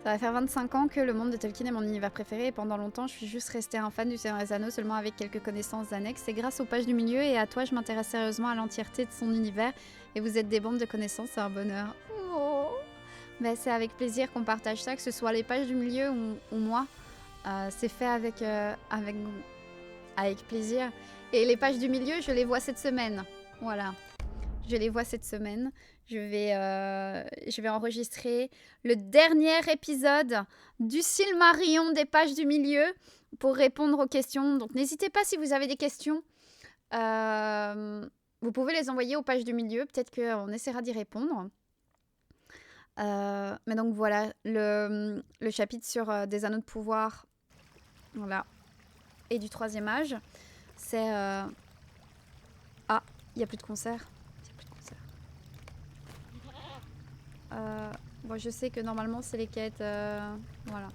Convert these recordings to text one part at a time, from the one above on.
Ça va faire 25 ans que le monde de Tolkien est mon univers préféré et pendant longtemps je suis juste restée un fan du Seigneur des Anneaux seulement avec quelques connaissances annexes. C'est grâce aux pages du milieu et à toi je m'intéresse sérieusement à l'entièreté de son univers et vous êtes des bombes de connaissances, c'est un bonheur. Oh. Ben, c'est avec plaisir qu'on partage ça, que ce soit les pages du milieu ou moi. C'est fait avec plaisir. Et les pages du milieu, je les vois cette semaine. Voilà. Je les vois cette semaine. Je vais enregistrer le dernier épisode du Silmarillion des pages du milieu pour répondre aux questions. Donc n'hésitez pas si vous avez des questions. Vous pouvez les envoyer aux pages du milieu. Peut-être qu'on essaiera d'y répondre. Mais donc voilà, le chapitre sur des anneaux de pouvoir. Voilà. Et du troisième âge. C'est... Ah, il n'y a plus de concert. Bon, je sais que normalement c'est les quêtes. Voilà.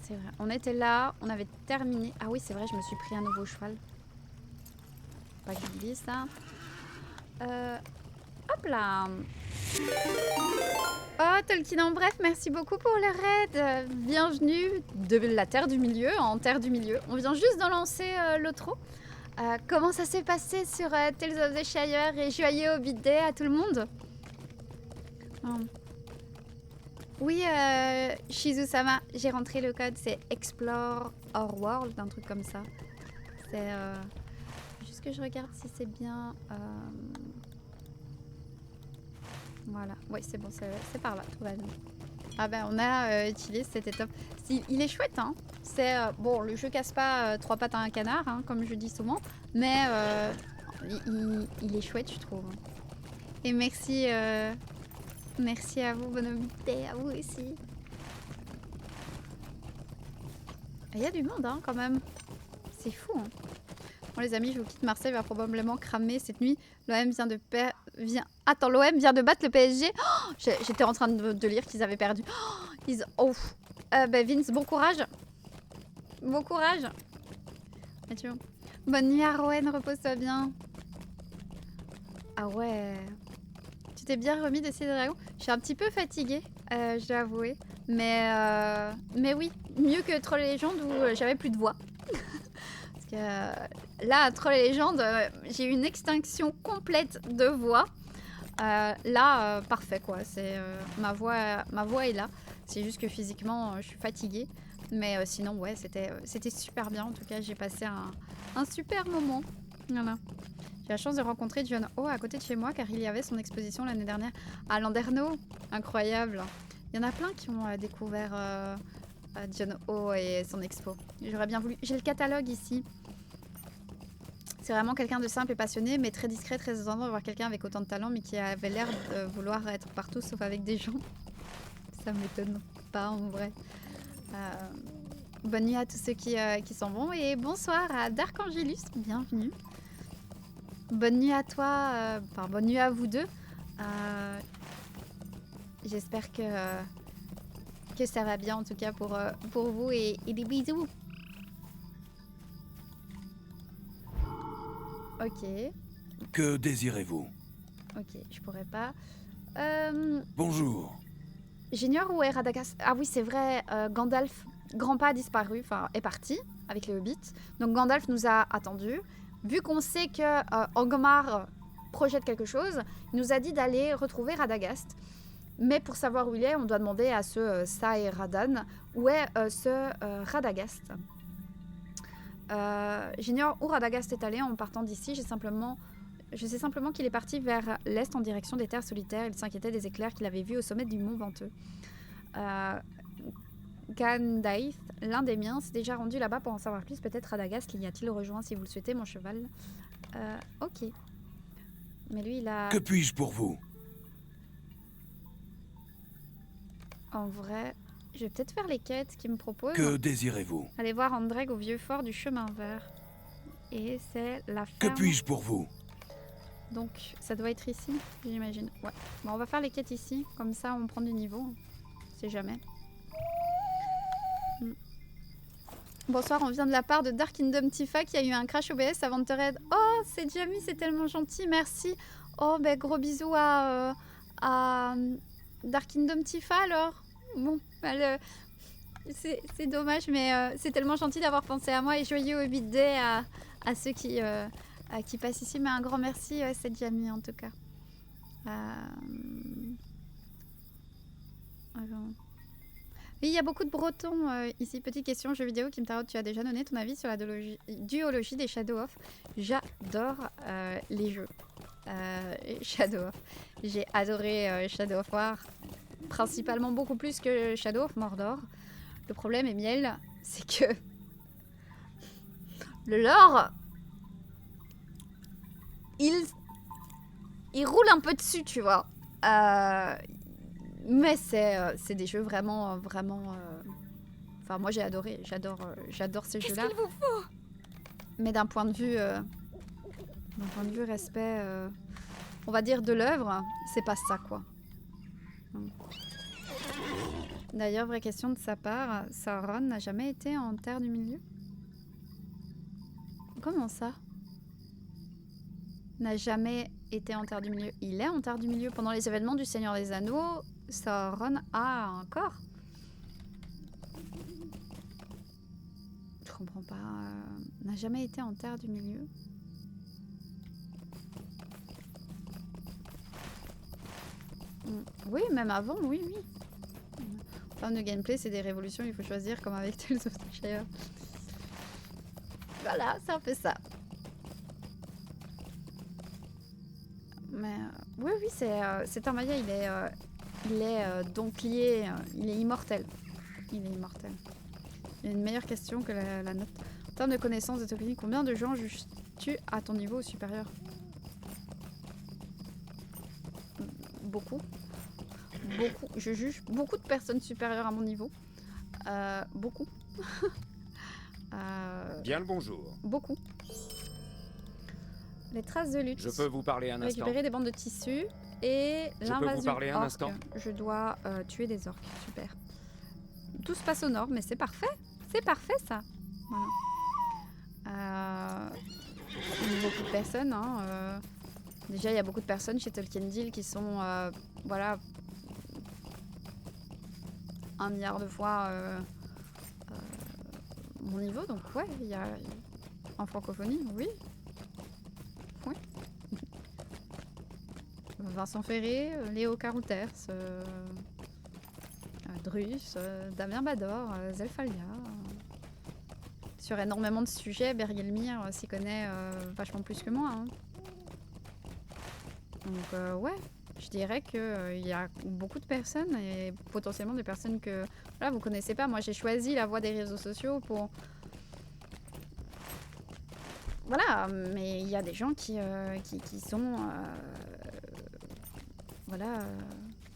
C'est vrai. On était là, on avait terminé. Ah oui, c'est vrai, je me suis pris un nouveau cheval. Pas que j'oublie ça. Hop là. Oh, Tolkien en bref, merci beaucoup pour le raid. Bienvenue de la Terre du Milieu en Terre du Milieu. On vient juste de lancer l'outro. Comment ça s'est passé sur Tales of the Shire et joyeux Hobbit Day à tout le monde? Oui, Shizu-sama, j'ai rentré le code, c'est Explore Our World, un truc comme ça. C'est juste que je regarde si c'est bien... Voilà, oui c'est bon, c'est par là, tout va bien. Ah ben on a utilisé, c'était top. Il est chouette, hein. C'est bon, le jeu casse pas trois pattes à un canard, hein, comme je dis souvent, mais il est chouette, je trouve. Et merci, merci à vous, bonne Hobbité, à vous aussi. Il y a du monde, hein, quand même. C'est fou, hein. Bon les amis, je vous quitte. Marseille va probablement cramer cette nuit. L'OM Attends, l'OM vient de battre le PSG. Oh, j'étais en train de lire qu'ils avaient perdu. Vince, bon courage. Bon courage. Bonne nuit Arwen, repose-toi bien. Ah ouais. Tu t'es bien remis d'essayer de dragon. Je suis un petit peu fatiguée, je dois avouer. Mais oui, mieux que Troll et Légende où j'avais plus de voix. Parce que là, à Troll et Légende, j'ai eu une extinction complète de voix. Là, parfait quoi. Ma voix est là. C'est juste que physiquement, je suis fatiguée. Mais sinon, ouais, c'était super bien. En tout cas, j'ai passé un super moment. Voilà. J'ai la chance de rencontrer John O à côté de chez moi car il y avait son exposition l'année dernière à Landerneau. Incroyable. Il y en a plein qui ont découvert John O et son expo. J'aurais bien voulu. J'ai le catalogue ici. C'est vraiment quelqu'un de simple et passionné, mais très discret, très étonnant de voir quelqu'un avec autant de talent, mais qui avait l'air de vouloir être partout sauf avec des gens. Ça m'étonne pas en vrai. Bonne nuit à tous ceux qui s'en vont et bonsoir à Dark Angelus, bienvenue. Bonne nuit à toi, bonne nuit à vous deux. J'espère que ça va bien en tout cas pour vous et des bisous. Ok. Que désirez-vous? Ok, je pourrais pas. Bonjour. J'ignore où est Radagast. Ah oui, c'est vrai, Gandalf, Grandpa a disparu, enfin est parti avec les hobbits. Donc Gandalf nous a attendus. Vu qu'on sait que Angmar projette quelque chose, il nous a dit d'aller retrouver Radagast. Mais pour savoir où il est, on doit demander à ce Saeradan où est ce Radagast. J'ignore où Radagast est allé en partant d'ici. Je sais simplement qu'il est parti vers l'est en direction des terres solitaires. Il s'inquiétait des éclairs qu'il avait vus au sommet du mont Venteux. Gandaith, l'un des miens, s'est déjà rendu là-bas pour en savoir plus. Peut-être Radagast l'y a-t-il rejoint si vous le souhaitez, mon cheval. Ok. Mais lui, il a... Que puis-je pour vous? En vrai, je vais peut-être faire les quêtes qu'il me propose. Que désirez-vous? Allez voir Andreg au vieux fort du chemin vert. Et c'est la Que ferme... puis-je pour vous? Donc, ça doit être ici, j'imagine. Ouais. Bon, on va faire les quêtes ici. Comme ça, on prend du niveau. On sait jamais. Bonsoir, on vient de la part de Dark Kingdom Tifa qui a eu un crash OBS avant de te raid. Oh, c'est Jamie, c'est tellement gentil, merci. Oh, ben gros bisous à Dark Kingdom Tifa alors. Bon, bah, c'est dommage, mais c'est tellement gentil d'avoir pensé à moi et joyeux Hobbit Day à ceux qui passent ici. Mais un grand merci, cette Jamie en tout cas. Oui, il y a beaucoup de Bretons ici. Petite question jeu vidéo qui me taraude. Tu as déjà donné ton avis sur la duologie des Shadow of. J'adore les jeux Shadow of. J'ai adoré Shadow of War, principalement beaucoup plus que Shadow of Mordor. Le problème, Emiel, c'est que le lore, il roule un peu dessus, tu vois. Mais c'est des jeux vraiment, vraiment... Enfin, moi j'ai adoré, j'adore ces jeux-là. Qu'est-ce qu'il vous faut? Mais d'un point de vue respect, on va dire de l'œuvre, c'est pas ça, quoi. D'ailleurs, vraie question de sa part, Sauron n'a jamais été en Terre du Milieu? Comment ça? N'a jamais été en Terre du Milieu. Il est en Terre du Milieu. Pendant les événements du Seigneur des Anneaux, Sauron a un corps. Je comprends pas. N'a jamais été en Terre du Milieu. Oui, même avant, oui. En termes de gameplay, c'est des révolutions, il faut choisir comme avec Tales of the Shire. Voilà, c'est un peu ça. Mais oui, c'est un Maya, il est donc lié, il est immortel. Il est immortel. Il y a une meilleure question que la note. En termes de connaissances de Tolkien, combien de gens juges-tu à ton niveau supérieur? Beaucoup. Beaucoup. Je juge beaucoup de personnes supérieures à mon niveau. Beaucoup. Bien le bonjour. Beaucoup. Les traces de lutte. Je peux vous parler un instant? Récupérer des bandes de tissu et l'invasion. Je peux vous parler un instant? Je dois tuer des orques. Super. Tout se passe au nord, mais c'est parfait. C'est parfait ça. Voilà. Beaucoup de personnes. Hein, déjà, il y a beaucoup de personnes chez Tolkien Deal qui sont, voilà, 1 milliard de fois mon niveau. Donc ouais, il y a en francophonie, oui. Oui. Vincent Ferré, Léo Carouters, Drus, Damien Bador, Zelfalia. Sur énormément de sujets, Bergelmir s'y connaît vachement plus que moi. Hein. Donc ouais, je dirais qu'il y a beaucoup de personnes et potentiellement des personnes que voilà, vous connaissez pas. Moi j'ai choisi la voie des réseaux sociaux pour... Voilà, mais il y a des gens qui sont... voilà,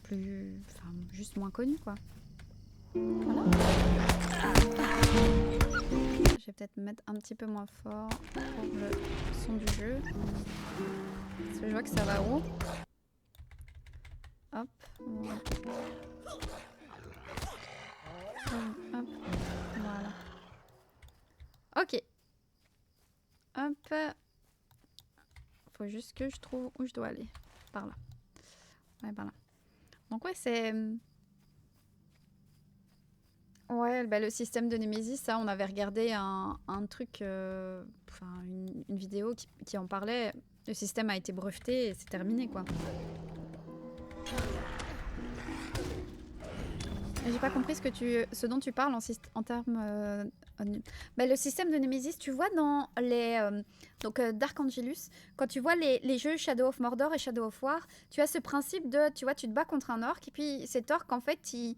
plus... Enfin, juste moins connus, quoi. Voilà. Je vais peut-être me mettre un petit peu moins fort pour le son du jeu. Parce que je vois que ça va haut. Hop. Hop. Voilà. Ok. Hop. Faut juste que je trouve où je dois aller. Par là. Ouais, par là. Donc ouais, c'est... Ouais, bah, le système de Nemesis, ça, on avait regardé un truc, enfin une vidéo qui en parlait. Le système a été breveté et c'est terminé, quoi. J'ai pas compris ce dont tu parles en termes... Bah, le système de Nemesis, tu vois dans les... donc Dark Angelus, quand tu vois les jeux Shadow of Mordor et Shadow of War, tu as ce principe de, tu vois, tu te bats contre un orc et puis cet orc, en fait, il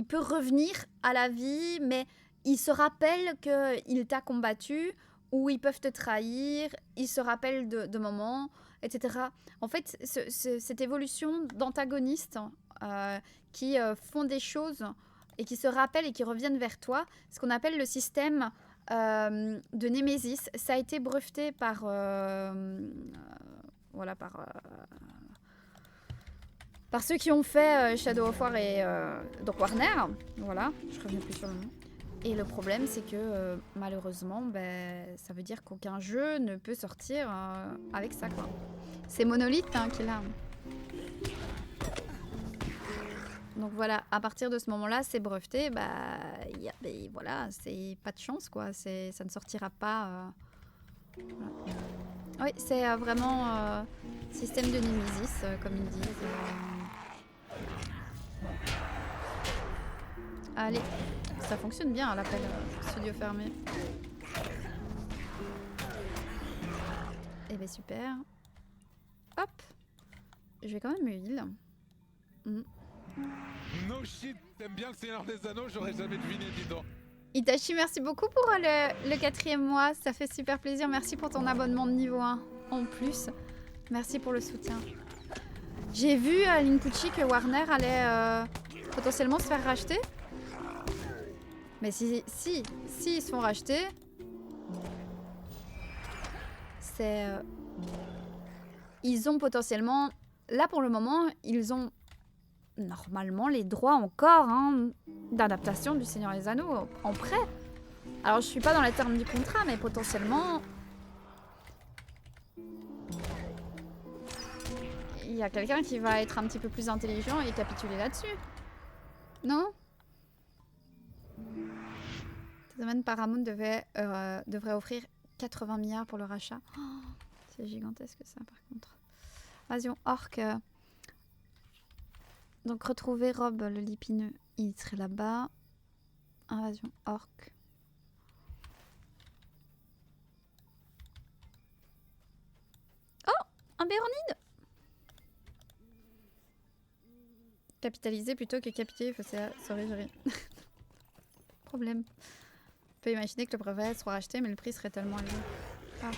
peut revenir à la vie, mais il se rappelle qu'il t'a combattu ou ils peuvent te trahir, il se rappelle de moments, etc. En fait, cette évolution d'antagonistes qui font des choses et qui se rappellent et qui reviennent vers toi, ce qu'on appelle le système de Nemesis, ça a été breveté par... voilà, par ceux qui ont fait Shadow of War et donc Warner, voilà, je reviens plus sur le nom. Et le problème, c'est que malheureusement, ça veut dire qu'aucun jeu ne peut sortir avec ça, quoi. C'est Monolith hein, qui l'a. Donc voilà, à partir de ce moment-là, c'est breveté. Bah, voilà, c'est pas de chance, quoi. Ça ne sortira pas. Voilà. Oui, c'est vraiment système de Nemesis, comme ils disent. Allez, ça fonctionne bien, l'appel studio fermé. Eh ben super. Hop. Je vais quand même heal. No shit, t'aimes bien le Seigneur des Anneaux, j'aurais jamais deviné, dis donc. Itachi, merci beaucoup pour le 4e mois. Ça fait super plaisir. Merci pour ton abonnement de niveau 1 en plus. Merci pour le soutien. J'ai vu à Linkuchi que Warner allait potentiellement se faire racheter. Mais si ils se font racheter, c'est... ils ont potentiellement... Là, pour le moment, ils ont normalement les droits encore d'adaptation du Seigneur des Anneaux en prêt. Alors, je suis pas dans les termes du contrat, mais potentiellement... il y a quelqu'un qui va être un petit peu plus intelligent et capituler là-dessus. Non? Cette semaine, Paramount devrait offrir 80 milliards pour le rachat. Oh, c'est gigantesque ça, par contre. Invasion Orc. Donc, retrouver Rob le lipineux. Il serait là-bas. Invasion Orc. Oh, un Béronide. Capitaliser plutôt que capiter. Sorry. Problème. On peut imaginer que le brevet soit racheté, mais le prix serait tellement élevé. Ah.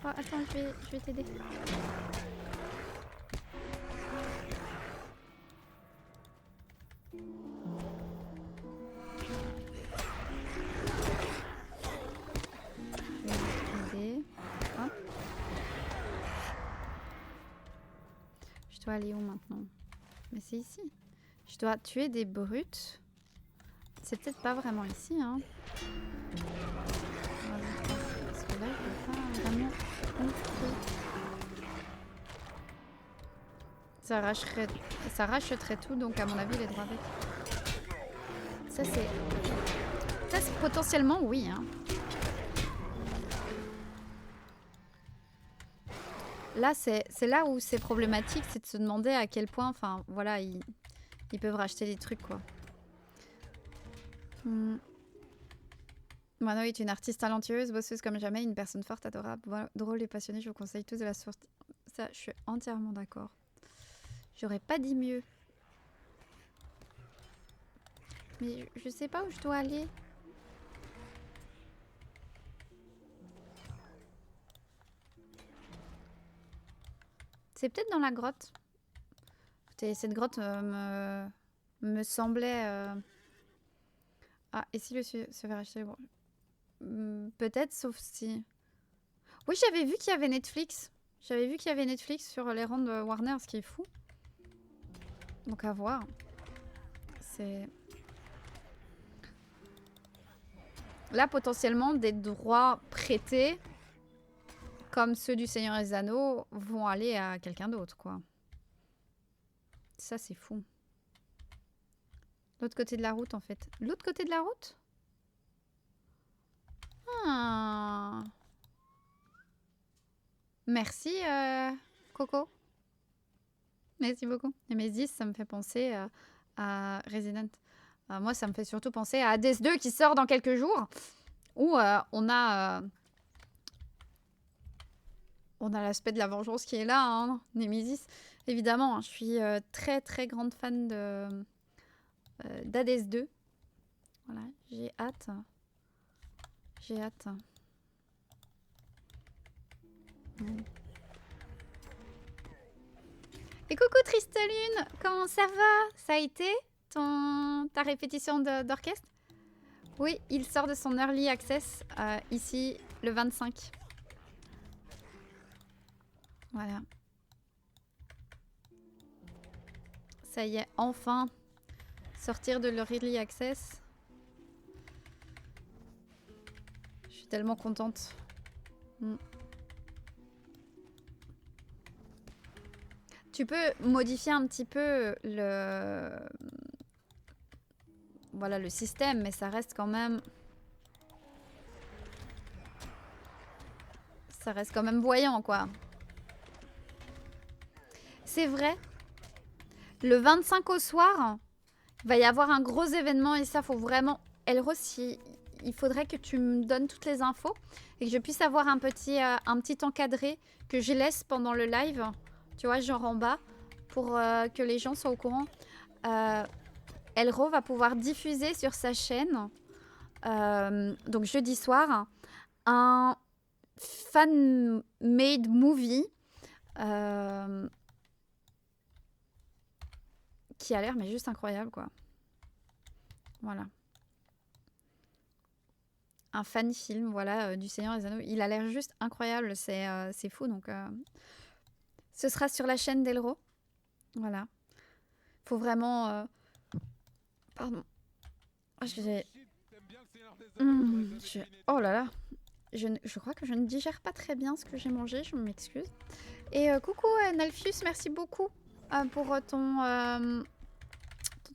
Oh, attends, je vais t'aider. Hop. Je dois aller où maintenant? Mais c'est ici. Je dois tuer des brutes. C'est peut-être pas vraiment ici, hein. Parce que là, je peux pas vraiment... Ça racheterait tout, donc à mon avis, les droits avec. Ça, c'est potentiellement, oui, hein. Là, c'est là où c'est problématique, c'est de se demander à quel point, enfin, voilà, ils peuvent racheter des trucs, quoi. Mano est une artiste talentueuse, bosseuse comme jamais, une personne forte, adorable, drôle et passionnée. Je vous conseille tous de la sortie. Ça, je suis entièrement d'accord. J'aurais pas dit mieux. Mais je sais pas où je dois aller. C'est peut-être dans la grotte. Écoutez, cette grotte me semblait... Ah, et si le se fait racheter bon. Peut-être, sauf si... Oui, j'avais vu qu'il y avait Netflix. J'avais vu qu'il y avait Netflix sur les rangs de Warner, ce qui est fou. Donc à voir. C'est... Là, potentiellement, des droits prêtés, comme ceux du Seigneur des Anneaux, vont aller à quelqu'un d'autre, quoi. Ça, c'est fou. L'autre côté de la route, en fait. L'autre côté de la route? Ah. Merci, Coco. Merci beaucoup. Et mes 10, ça me fait penser à Resident. Moi, ça me fait surtout penser à Hades 2 qui sort dans quelques jours. Où on a l'aspect de la vengeance qui est là, hein, Nemesis. Évidemment, hein, je suis très très grande fan d'Hades 2. Voilà, j'ai hâte. J'ai hâte. Et coucou Tristelune, comment ça va? Ça a été ta répétition d'orchestre? Oui, il sort de son early access ici le 25. Voilà. Ça y est, enfin sortir de l'early access. Je suis tellement contente. Tu peux modifier un petit peu voilà, le système, mais ça reste quand même... Ça reste quand même voyant, quoi. C'est vrai. Le 25 au soir, il va y avoir un gros événement et ça, faut vraiment... Elros, il faudrait que tu me donnes toutes les infos et que je puisse avoir un petit encadré que je laisse pendant le live, tu vois, genre en bas, pour que les gens soient au courant. Elro va pouvoir diffuser sur sa chaîne, donc jeudi soir, un fan-made movie qui a l'air mais juste incroyable, quoi. Voilà. Un fan film, voilà, du Seigneur des Anneaux. Il a l'air juste incroyable, c'est fou. Donc, ce sera sur la chaîne d'Elro. Voilà. Faut vraiment... Pardon. Oh, oh là là. Je crois que je ne digère pas très bien ce que j'ai mangé, je m'excuse. Et coucou Nalfius, merci beaucoup pour ton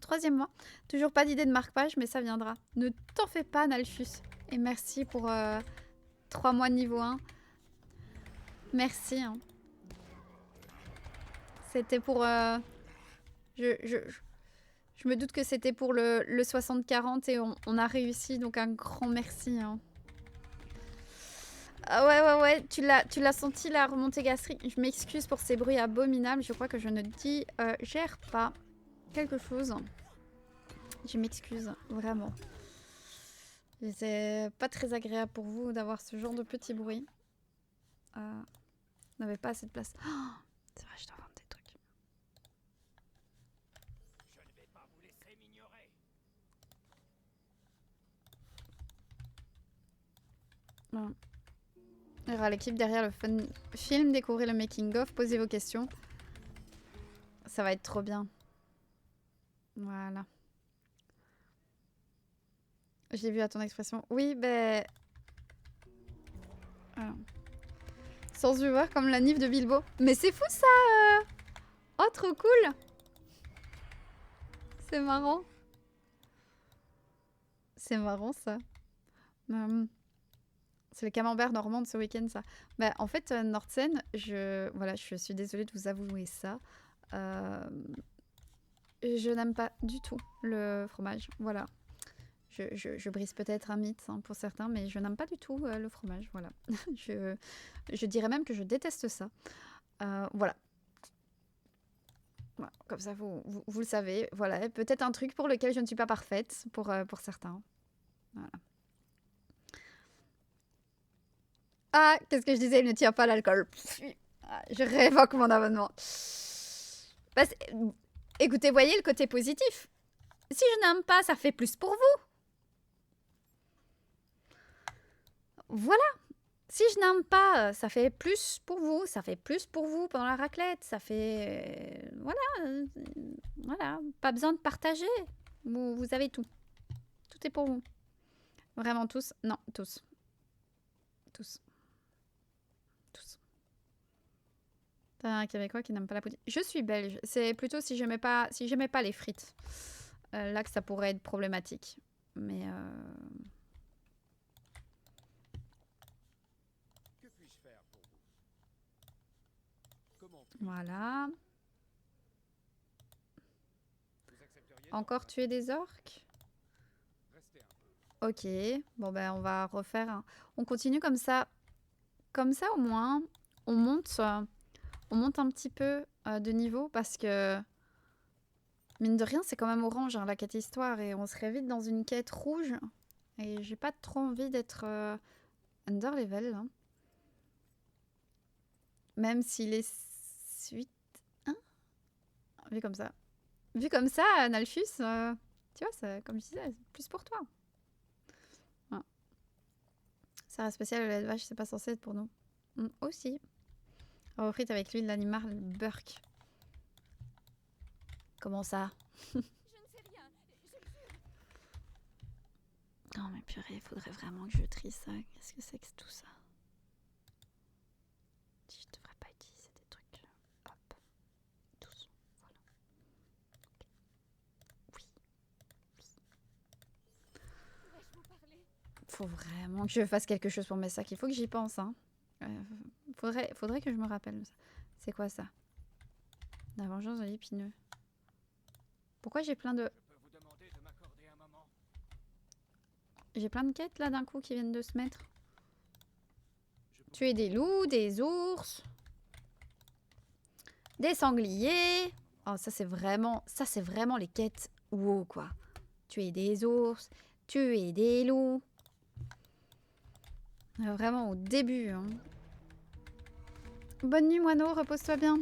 3e mois. Toujours pas d'idée de marque-page, mais ça viendra. Ne t'en fais pas Nalfius. Et merci pour 3 mois niveau 1. Merci. Hein. C'était pour... Je me doute que c'était pour le 60-40 et on a réussi. Donc un grand merci. Hein. Ah ouais. Tu l'as senti la remontée gastrique. Je m'excuse pour ces bruits abominables. Je crois que je ne digère pas quelque chose. Je m'excuse, vraiment. C'est pas très agréable pour vous d'avoir ce genre de petits bruits. On n'avait pas assez de place. Oh, c'est vrai, je dois vendre des trucs. Je ne vais pas vous laisser m'ignorer. Bon. Il y aura l'équipe derrière le fun film, découvrez le making of, posez vos questions. Ça va être trop bien. Voilà. J'ai vu à ton expression. Oui, ben... Alors. Sans viewer comme la Nif de Bilbo. Mais c'est fou ça Oh, trop cool. C'est marrant. C'est marrant ça. C'est le camembert normand de ce week-end ça. Bah, en fait, Nordsen, voilà, je suis désolée de vous avouer ça. Je n'aime pas du tout le fromage. Voilà. Je brise peut-être un mythe hein, pour certains, mais je n'aime pas du tout le fromage. Voilà. je dirais même que je déteste ça. Voilà. Voilà. Comme ça, vous le savez. Voilà. Peut-être un truc pour lequel je ne suis pas parfaite pour certains. Voilà. Ah, qu'est-ce que je disais? Il ne tient pas l'alcool. Je révoque mon abonnement. Bah, écoutez, voyez le côté positif. Si je n'aime pas, ça fait plus pour vous. Voilà. Si je n'aime pas, ça fait plus pour vous. Ça fait plus pour vous pendant la raclette. Ça fait... voilà. Pas besoin de partager. Vous avez tout. Tout est pour vous. Vraiment tous? Non, tous. Tous. Tous. T'as un Québécois qui n'aime pas la poutine. Je suis belge. C'est plutôt si j'aimais pas les frites. Là que ça pourrait être problématique. Mais... Que puis-je faire pour vous? Comment Voilà. vous accepteriez Encore tuer des orques? Restez un peu. Ok. Bon ben on va refaire un... On continue comme ça. Comme ça au moins, on monte un petit peu de niveau parce que... Mine de rien, c'est quand même orange, hein, la quête histoire, et on serait vite dans une quête rouge. Et j'ai pas trop envie d'être under level. Hein. Même si les suites... Hein vu comme ça. Vu comme ça, Nalfus, tu vois, comme je disais, c'est plus pour toi. Ouais. Ça reste spécial, le lait de vache, c'est pas censé être pour nous. Aussi. On frite avec l'huile d'animal Burk. Comment ça? Je ne sais rien. Non mais purée, il faudrait vraiment que je trie ça. Qu'est-ce que c'est que tout ça? Je devrais pas utiliser des trucs. Hop. Tous. Voilà. Okay. Oui. Faut vraiment que je fasse quelque chose pour mes sacs. Il faut que j'y pense. Hein. Faudrait que je me rappelle. C'est quoi ça? La vengeance de l'épineux. Pourquoi j'ai plein de... Je peux vous demander de m'accorder un moment? J'ai plein de quêtes là d'un coup qui viennent de se mettre. Je peux- Tuer des loups, des ours, des sangliers. Oh, ça c'est vraiment les quêtes wow quoi. Tuer des ours, tuer des loups. Vraiment au début. Hein. Bonne nuit moineau, repose-toi bien.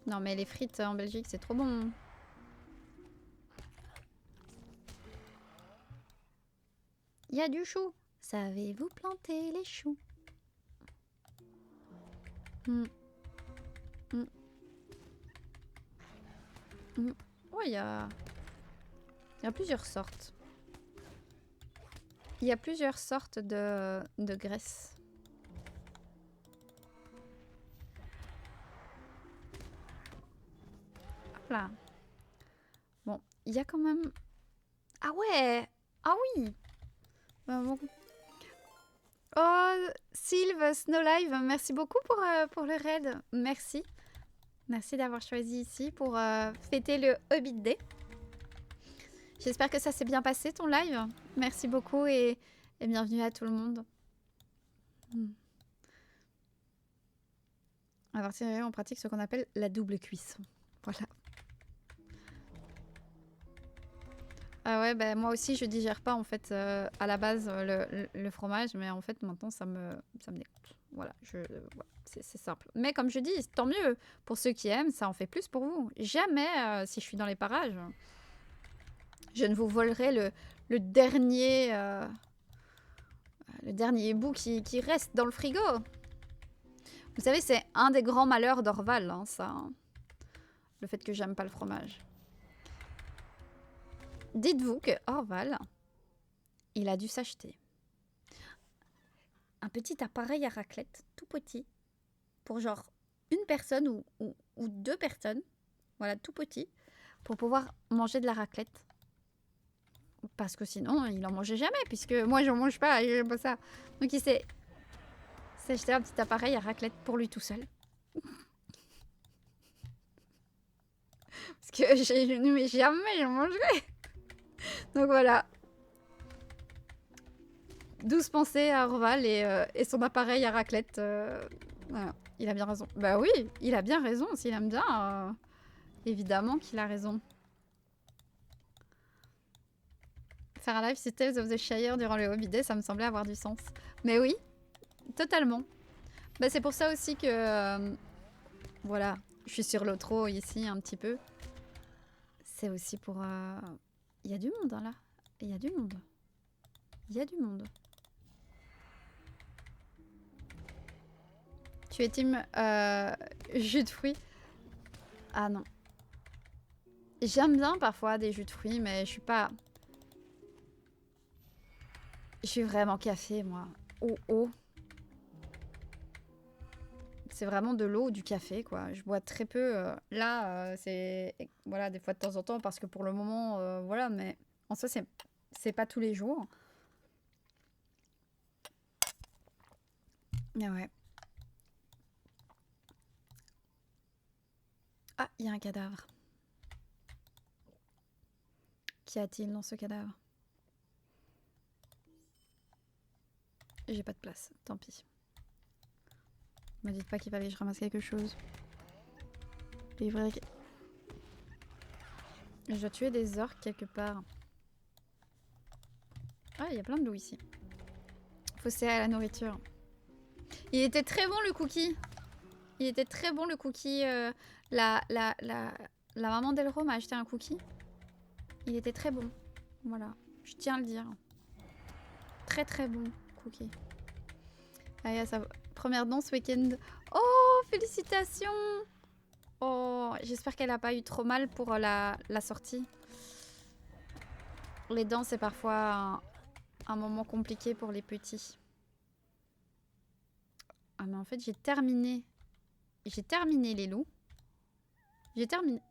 Non mais les frites en Belgique c'est trop bon. Il y a du chou. Savez-vous planter les choux? Ouais, il y a plusieurs sortes. Il y a plusieurs sortes de graisse. Hop là. Bon, il y a quand même... Ah ouais! Ah oui! Bon. Oh, Sylve, Snowlive, merci beaucoup pour le raid. Merci. Merci d'avoir choisi ici pour fêter le Hobbit Day. J'espère que ça s'est bien passé ton live. Merci beaucoup et bienvenue à tout le monde. À partir de là, on pratique ce qu'on appelle la double cuisson. Voilà. Ah ouais, bah, moi aussi je digère pas en fait à la base le fromage, mais en fait maintenant ça me dégoûte. Voilà, voilà, c'est simple. Mais comme je dis, tant mieux pour ceux qui aiment, ça en fait plus pour vous. Jamais, si je suis dans les parages, je ne vous volerai le dernier bout qui reste dans le frigo. Vous savez, c'est un des grands malheurs d'Orval, hein, ça. Hein. Le fait que j'aime pas le fromage. Dites-vous que Orval, il a dû s'acheter un petit appareil à raclette, tout petit, pour genre une personne ou deux personnes, voilà, tout petit, pour pouvoir manger de la raclette. Parce que sinon, il en mangeait jamais, puisque moi, j'en mange pas, j'aime pas ça. Donc il s'est acheté un petit appareil à raclette pour lui tout seul. Parce que mais jamais j'en mangerai. Donc voilà. 12 pensées à Orval et son appareil à raclette. Voilà. Il a bien raison. Bah oui, il a bien raison. S'il aime bien, évidemment qu'il a raison. Faire un live sur Tales of the Shire durant le Hobbit Day, ça me semblait avoir du sens. Mais oui, totalement. Bah, c'est pour ça aussi que... voilà, je suis sur l'outro ici un petit peu. C'est aussi pour... Il y a du monde hein, là. Il y a du monde. Il y a du monde. Tu es team jus de fruits? Ah non. J'aime bien parfois des jus de fruits, mais je suis pas... Je suis vraiment café, moi. Eau. C'est vraiment de l'eau ou du café, quoi. Je bois très peu. Là, c'est... Voilà, des fois de temps en temps, parce que pour le moment, voilà, mais en soi, c'est pas tous les jours. Ah ouais. Ah, il y a un cadavre. Qu'y a-t-il dans ce cadavre? J'ai pas de place, tant pis. Me dites pas qu'il fallait que je ramasse quelque chose. Je dois tuer des orques quelque part. Ah, il y a plein de loups ici. Fossé à la nourriture. Il était très bon le cookie. Il était très bon le cookie. La maman d'Elro m'a acheté un cookie. Il était très bon. Voilà, je tiens à le dire. Très très bon cookie. Allez, à sa première danse week-end. Oh, félicitations! Oh, j'espère qu'elle n'a pas eu trop mal pour la sortie. Les dents, c'est parfois un moment compliqué pour les petits. Ah, mais en fait, j'ai terminé les loups. J'ai terminé.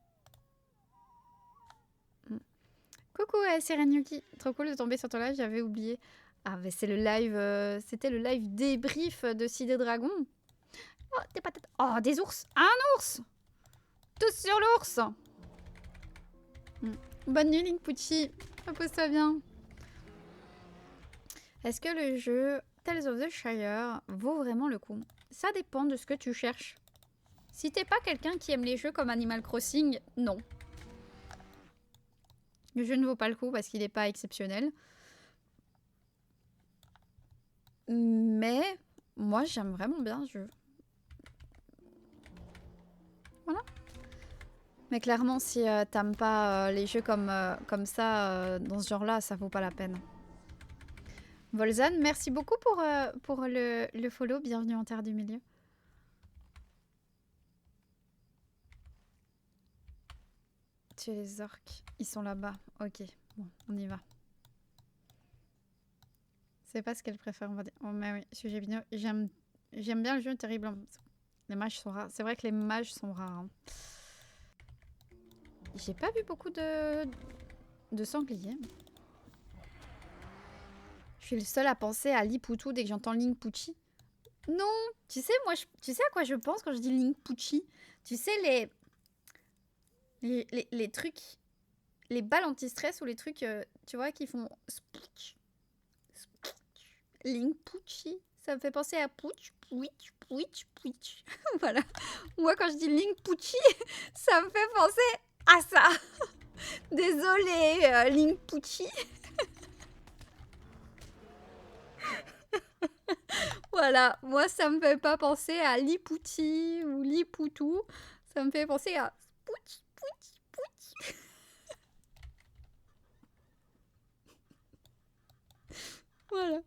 Coucou Serenyuki, trop cool de tomber sur ton live, j'avais oublié. Ah mais c'est le live, c'était le live débrief de Cidé Dragon. Oh des patates, oh des ours, un ours. Tous sur l'ours. Bonne nuit Link Pucci, repose-toi bien. Est-ce que le jeu Tales of the Shire vaut vraiment le coup? Ça dépend de ce que tu cherches. Si t'es pas quelqu'un qui aime les jeux comme Animal Crossing, non. Le jeu ne vaut pas le coup parce qu'il n'est pas exceptionnel. Mais moi, j'aime vraiment bien ce jeu. Voilà. Mais clairement, si t'aimes pas les jeux comme ça, dans ce genre-là, ça vaut pas la peine. Volzan, merci beaucoup pour le follow. Bienvenue en Terre du Milieu. Tuer les orques. Ils sont là-bas. Ok, bon, on y va. C'est pas ce qu'elle préfère, on va dire. Oh, mais oui, sujet vidéo. J'aime bien le jeu, terrible. Les mages sont rares. C'est vrai que les mages sont rares. Hein. J'ai pas vu beaucoup de sangliers. Je suis le seul à penser à Liputu dès que j'entends Link Pucci. Non, tu sais, moi, tu sais à quoi je pense quand je dis Link Pucci? Tu sais, les trucs, les balles anti-stress ou les trucs, tu vois, qui font sputch, sputch. Link Pucci, ça me fait penser à Pucci, Pucci, Pucci, Pucci. Voilà. Moi, quand je dis Link Pucci, ça me fait penser à ça. Désolée, Link Pucci. Voilà, moi, ça me fait pas penser à Liputi ou Liputu. Ça me fait penser à Pucci, Pucci, Pucci. Voilà.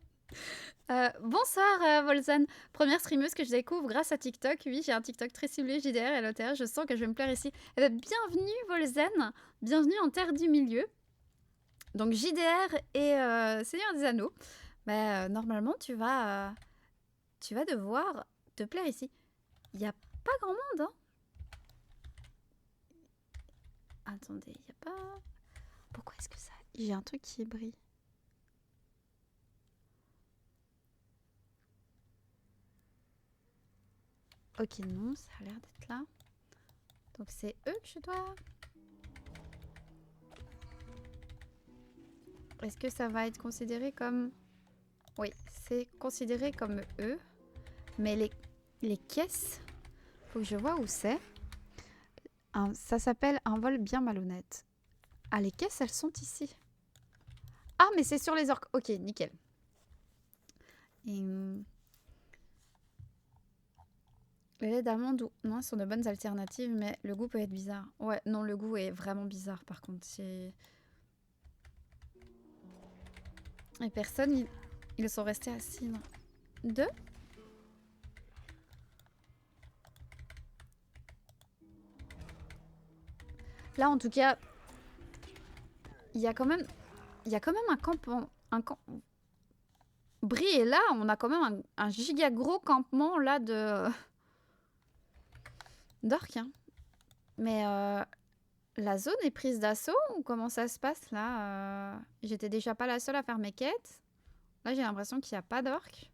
Bonsoir Volzan, première streameuse que je découvre grâce à TikTok. Oui, j'ai un TikTok très ciblé JDR et LOTR, je sens que je vais me plaire ici. Eh bien, bienvenue Volzan, bienvenue en Terre du Milieu. Donc JDR et Seigneur des Anneaux. Bah, normalement, tu vas devoir te plaire ici. Il n'y a pas grand monde, hein. Attendez, il n'y a pas... Pourquoi est-ce que ça... J'ai un truc qui brille. Ok, non, ça a l'air d'être là. Donc c'est eux que je dois... Est-ce que ça va être considéré comme... Oui, c'est considéré comme eux. Mais les caisses, faut que je vois où c'est. Ça s'appelle un vol bien malhonnête. Ah, les caisses, elles sont ici. Ah, mais c'est sur les orques. Ok, nickel. Et... Le lait d'amande ou non, sont de bonnes alternatives, mais le goût peut être bizarre. Ouais, non, le goût est vraiment bizarre par contre. C'est... Et personne, ils sont restés assis. Deux? Là, en tout cas, il y a quand même un campement. Brie est là, on a quand même un giga gros campement là d'orques. Hein. Mais la zone est prise d'assaut ou comment ça se passe là J'étais déjà pas la seule à faire mes quêtes. Là, j'ai l'impression qu'il n'y a pas d'orques.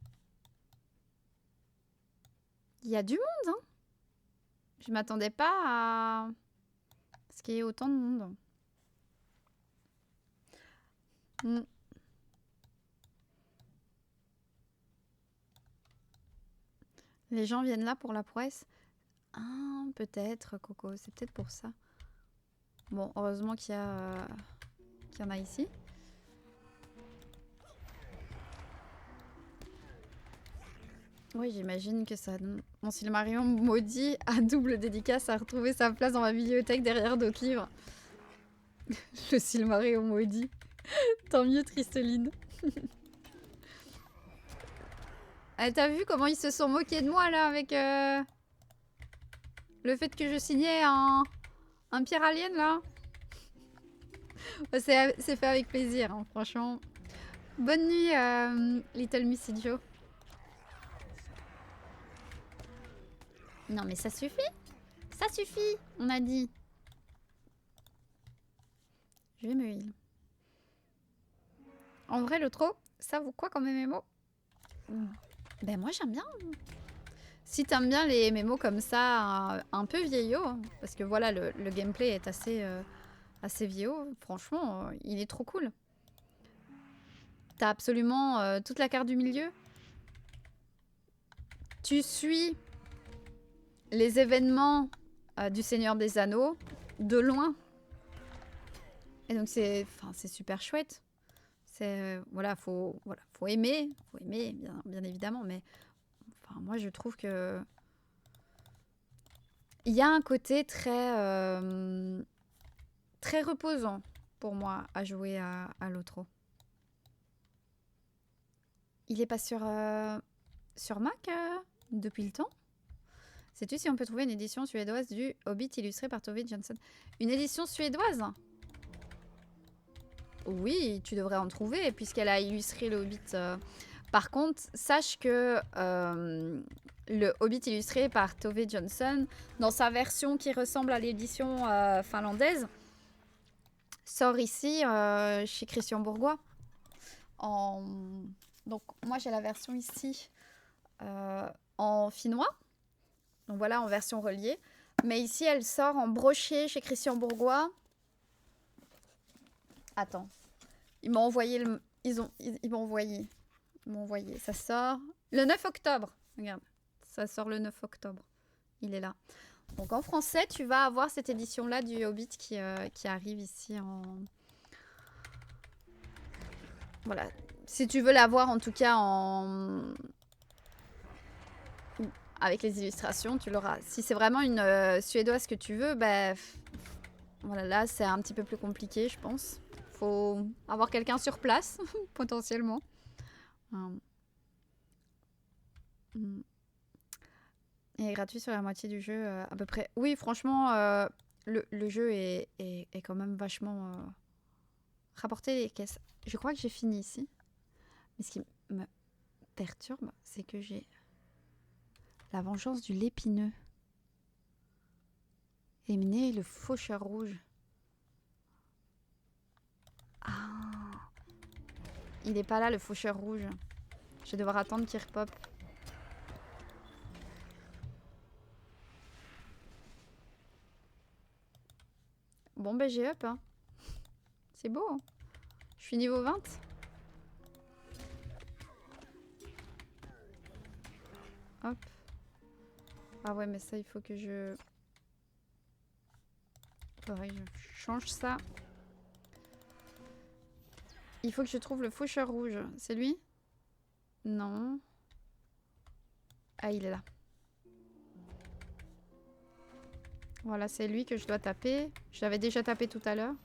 Il y a du monde, hein. Je m'attendais pas à ce qu'il y ait autant de monde. Les gens viennent là pour la prouesse. Ah, peut-être, Coco. C'est peut-être pour ça. Bon, heureusement qu'il y en a ici. Oui, j'imagine que ça... Mon Silmarion maudit a double dédicace à retrouver sa place dans ma bibliothèque derrière d'autres livres. Le Silmarion maudit. Tant mieux, Tristeline. Ah, t'as vu comment ils se sont moqués de moi, là, avec... le fait que je signais un Pierre Alien, là. C'est fait avec plaisir, hein, franchement. Bonne nuit, Little Miss Idiot. Non mais ça suffit. Ça suffit, on a dit. Je vais me heal. En vrai, le trop, ça vaut quoi comme MMO? Ben moi j'aime bien. Si t'aimes bien les MMO comme ça, un peu vieillot, hein, parce que voilà, le gameplay est assez vieillot, franchement, il est trop cool. T'as absolument toute la carte du milieu. Tu suis les événements du Seigneur des Anneaux de loin. Et donc c'est super chouette. Voilà, faut aimer, bien évidemment, mais enfin, moi je trouve que il y a un côté très reposant pour moi à jouer à l'Otro. Il est pas sur Mac depuis le temps? Sais-tu si on peut trouver une édition suédoise du Hobbit illustré par Tove Jansson? Une édition suédoise? Oui, tu devrais en trouver puisqu'elle a illustré le Hobbit. Par contre, sache que le Hobbit illustré par Tove Jansson, dans sa version qui ressemble à l'édition finlandaise, sort ici chez Christian Bourgois. Donc moi j'ai la version ici en finnois. Donc voilà, en version reliée. Mais ici elle sort en broché chez Christian Bourgois. Attends. Ils m'ont envoyé ils m'ont envoyé. Ça sort le 9 octobre. Regarde. Ça sort le 9 octobre. Il est là. Donc en français, tu vas avoir cette édition-là du Hobbit qui arrive ici en... Voilà. Si tu veux la voir en tout cas avec les illustrations, tu l'auras. Si c'est vraiment une suédoise que tu veux, bah... Voilà, là c'est un petit peu plus compliqué, je pense. Faut avoir quelqu'un sur place, potentiellement. Il est gratuit sur la moitié du jeu, à peu près. Oui, franchement, le jeu est quand même vachement... Rapporter les caisses. Je crois que j'ai fini ici. Mais ce qui me perturbe, c'est que j'ai la vengeance du Lépineux. Éliminer le faucheur rouge. Ah. Il est pas là, le faucheur rouge. Je vais devoir attendre qu'il repop. Bon, ben j'ai up. Hein. C'est beau. Hein. Je suis niveau 20. Hop. Ah ouais, mais ça, il faut que je... Pareil, je change ça. Il faut que je trouve le faucheur rouge. C'est lui? Non. Ah, il est là. Voilà, c'est lui que je dois taper. Je l'avais déjà tapé tout à l'heure.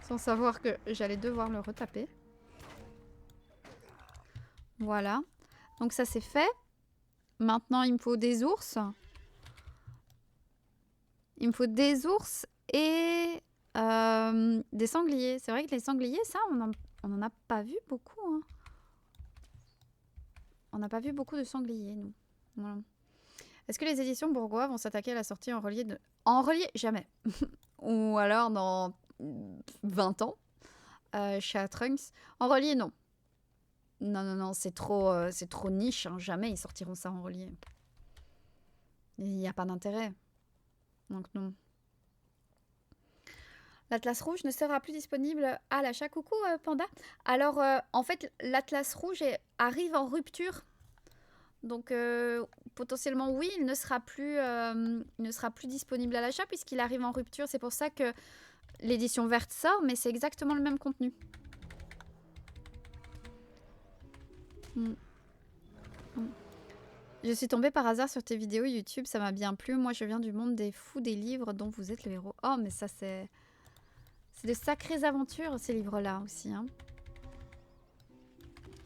Sans savoir que j'allais devoir le retaper. Voilà. Donc ça, c'est fait. Maintenant, il me faut des ours. Il me faut des ours et des sangliers. C'est vrai que les sangliers, ça, on en a pas vu beaucoup. Hein. On n'a pas vu beaucoup de sangliers, nous. Voilà. Est-ce que les éditions Bourgois vont s'attaquer à la sortie en relié de... En relié, jamais. Ou alors dans 20 ans, chez Trunks. En relié, non. Non, c'est trop niche. Hein. Jamais ils sortiront ça en relié. Il n'y a pas d'intérêt. Donc non. L'Atlas Rouge ne sera plus disponible à l'achat. Coucou Panda. Alors en fait l'Atlas Rouge arrive en rupture. Donc potentiellement oui, il ne sera plus disponible à l'achat puisqu'il arrive en rupture. C'est pour ça que l'édition verte sort, mais c'est exactement le même contenu. Je suis tombée par hasard sur tes vidéos YouTube, ça m'a bien plu. Moi, je viens du monde des fous des livres dont vous êtes le héros. Oh, mais ça, c'est de sacrées aventures, ces livres-là aussi. Hein.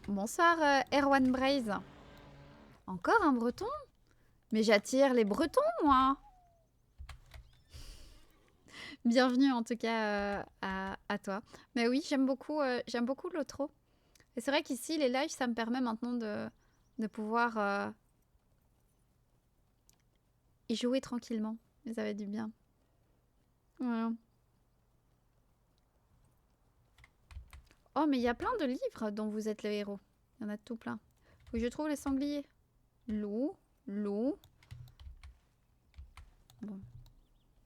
Bonsoir, Erwan Braze. Encore un breton? Mais j'attire les bretons, moi. Bienvenue, en tout cas, à toi. Mais oui, j'aime beaucoup l'Otro. Et c'est vrai qu'ici, les lives, ça me permet maintenant de pouvoir... y jouer tranquillement. Ça va du bien. Voilà. Oh, mais il y a plein de livres dont vous êtes le héros. Il y en a tout plein. Faut que je trouve les sangliers. Loup, loup. Bon.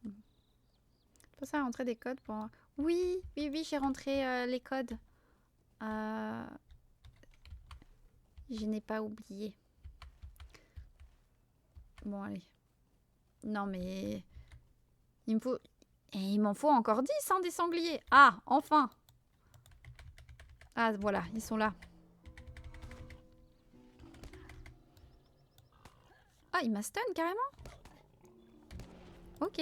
Je pense à rentrer des codes pour... Oui, oui, oui, j'ai rentré les codes. Je n'ai pas oublié. Bon, allez. Non, mais... Il me faut... Et il m'en faut encore 10, hein, des sangliers. Ah, enfin. Ah, voilà, ils sont là. Ah, il m'a stun carrément. Ok.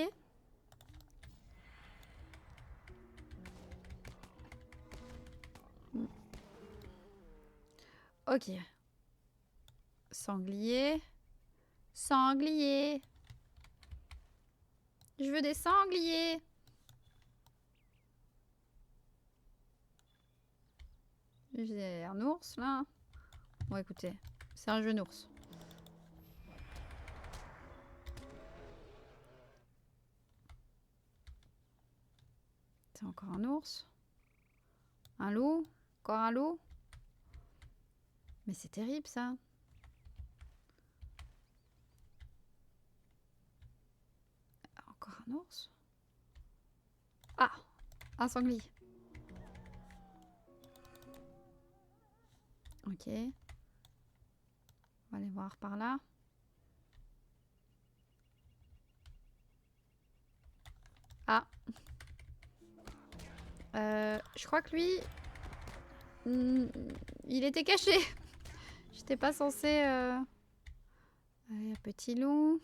Ok. Sanglier. Sanglier. Je veux des sangliers. J'ai un ours là. Bon, écoutez, c'est un jeune ours. C'est encore un ours. Un loup. Encore un loup. Mais c'est terrible ça. Encore un ours. Ah, un sanglier. Ok. On va aller voir par là. Ah. Je crois que lui... il était caché. J'étais pas censée... Allez, petit loup.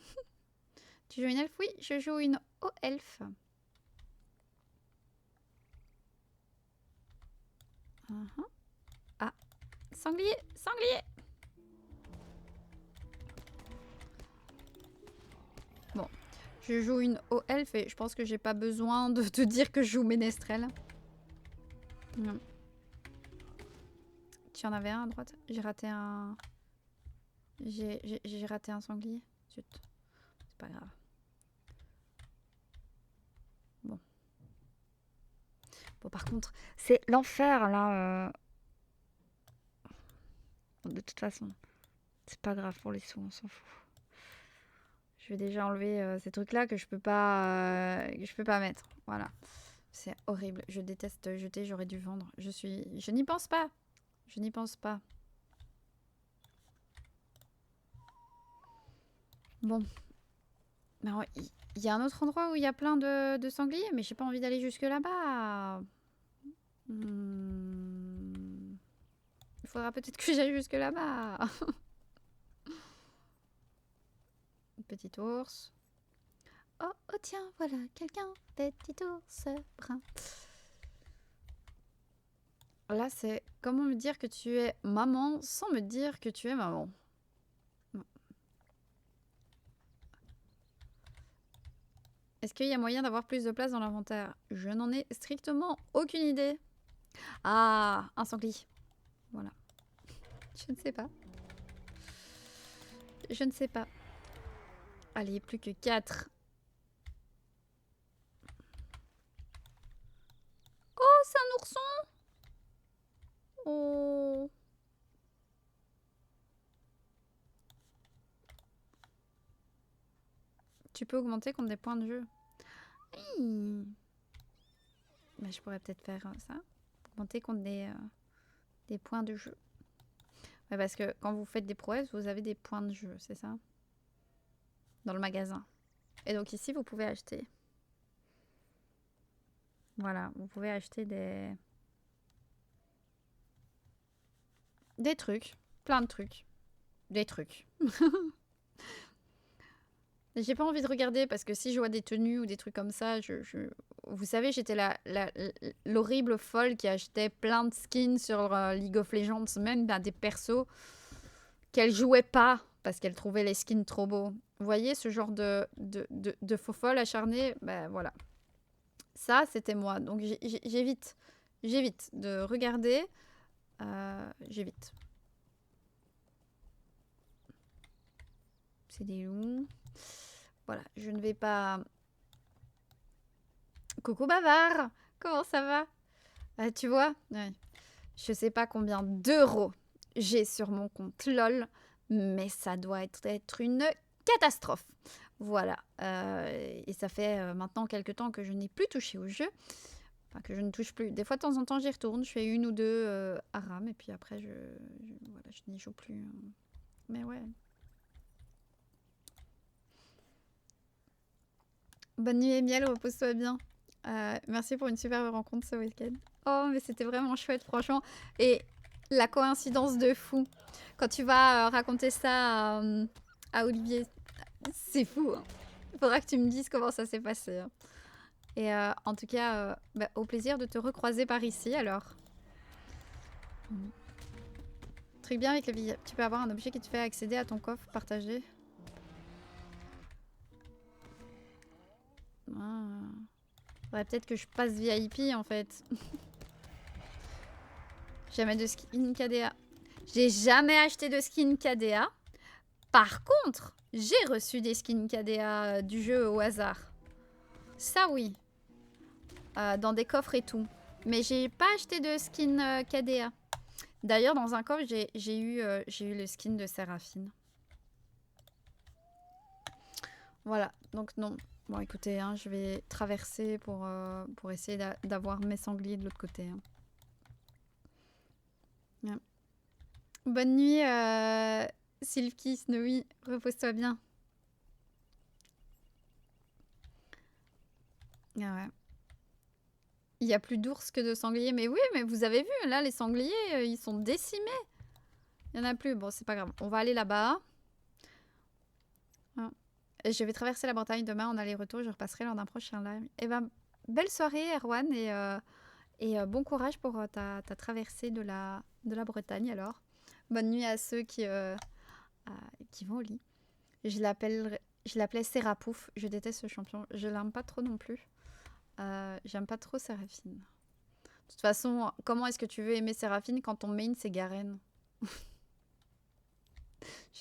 Tu joues une elfe? Oui, je joue une haut elfe. Ah, sanglier, sanglier. Bon, je joue une haut elfe et je pense que j'ai pas besoin de te dire que je joue ménestrel. Non. Tu en avais un à droite? J'ai raté un... J'ai raté un sanglier. Zut. C'est pas grave. Bon. Bon, par contre, c'est l'enfer, là. De toute façon, c'est pas grave pour les sous, on s'en fout. Je vais déjà enlever ces trucs-là que je peux pas mettre. Voilà. C'est horrible. Je déteste jeter, j'aurais dû vendre. Je n'y pense pas. Je n'y pense pas. Bon. Il y a un autre endroit où il y a plein de sangliers, mais j'ai pas envie d'aller jusque là-bas. Il faudra peut-être que j'aille jusque là-bas. Petit ours. Oh, oh tiens, voilà, quelqu'un. Petit ours brun. Là, c'est comment me dire que tu es maman sans me dire que tu es maman. Est-ce qu'il y a moyen d'avoir plus de place dans l'inventaire? Je n'en ai strictement aucune idée. Ah, un sanglier. Voilà. Je ne sais pas. Je ne sais pas. Allez, plus que 4. Oh, c'est un ourson. Oh. Tu peux augmenter contre des points de jeu. Oui. Mais je pourrais peut-être faire ça. Augmenter contre des points de jeu. Ouais, parce que quand vous faites des prouesses, vous avez des points de jeu, c'est ça? Dans le magasin. Et donc ici, vous pouvez acheter. Voilà, vous pouvez acheter des trucs. Plein de trucs. Des trucs. J'ai pas envie de regarder parce que si je vois des tenues ou des trucs comme ça, vous savez, j'étais l'horrible folle qui achetait plein de skins sur League of Legends, même des persos qu'elle jouait pas parce qu'elle trouvait les skins trop beaux. Vous voyez ce genre de faux folle acharnée? Ben voilà. Ça, c'était moi. Donc j'évite de regarder. J'évite. C'est des loups. Voilà, je ne vais pas... Coucou bavard, comment ça va? Tu vois? Ouais. Je sais pas combien d'euros j'ai sur mon compte LOL, mais ça doit être une catastrophe. Voilà. Et ça fait maintenant quelques temps que je n'ai plus touché au jeu. Enfin, que je ne touche plus. Des fois, de temps en temps, j'y retourne. Je fais une ou deux ARAM et puis après, voilà, je n'y joue plus. Mais ouais. Bonne nuit, Emiel. Repose-toi bien. Merci pour une superbe rencontre ce week-end. Oh, mais c'était vraiment chouette, franchement. Et la coïncidence de fou. Quand tu vas raconter ça à Olivier, c'est fou. Hein. Il faudra que tu me dises comment ça s'est passé. Hein. Et en tout cas, bah, au plaisir de te recroiser par ici, alors. Truc bien avec le billet. Tu peux avoir un objet qui te fait accéder à ton coffre partagé. Ah. Faudrait peut-être que je passe VIP, en fait. Jamais de skin KDA. J'ai jamais acheté de skin KDA. Par contre, j'ai reçu des skins KDA du jeu au hasard. Ça, oui. Dans des coffres et tout. Mais j'ai pas acheté de skin KDA. D'ailleurs, dans un coffre, j'ai eu le skin de Séraphine. Voilà. Donc, non. Bon, écoutez, hein, je vais traverser pour essayer d'avoir mes sangliers de l'autre côté. Hein. Ouais. Bonne nuit, Sylvie, Snowy. Repose-toi bien. Ah ouais. Il y a plus d'ours que de sangliers. Mais oui, mais vous avez vu, là, les sangliers, ils sont décimés. Il n'y en a plus. Bon, c'est pas grave. On va aller là-bas. Ah. Et je vais traverser la Bretagne demain en aller-retour. Je repasserai lors d'un prochain live. Et ben, belle soirée, Erwan. Et bon courage pour ta traversée de la Bretagne, alors. Bonne nuit à ceux qui vont au lit. Je l'appelais Sérapouf. Je déteste ce champion. Je l'aime pas trop non plus. J'aime pas trop Séraphine. De toute façon, comment est-ce que tu veux aimer Séraphine quand ton main c'est Garen? Je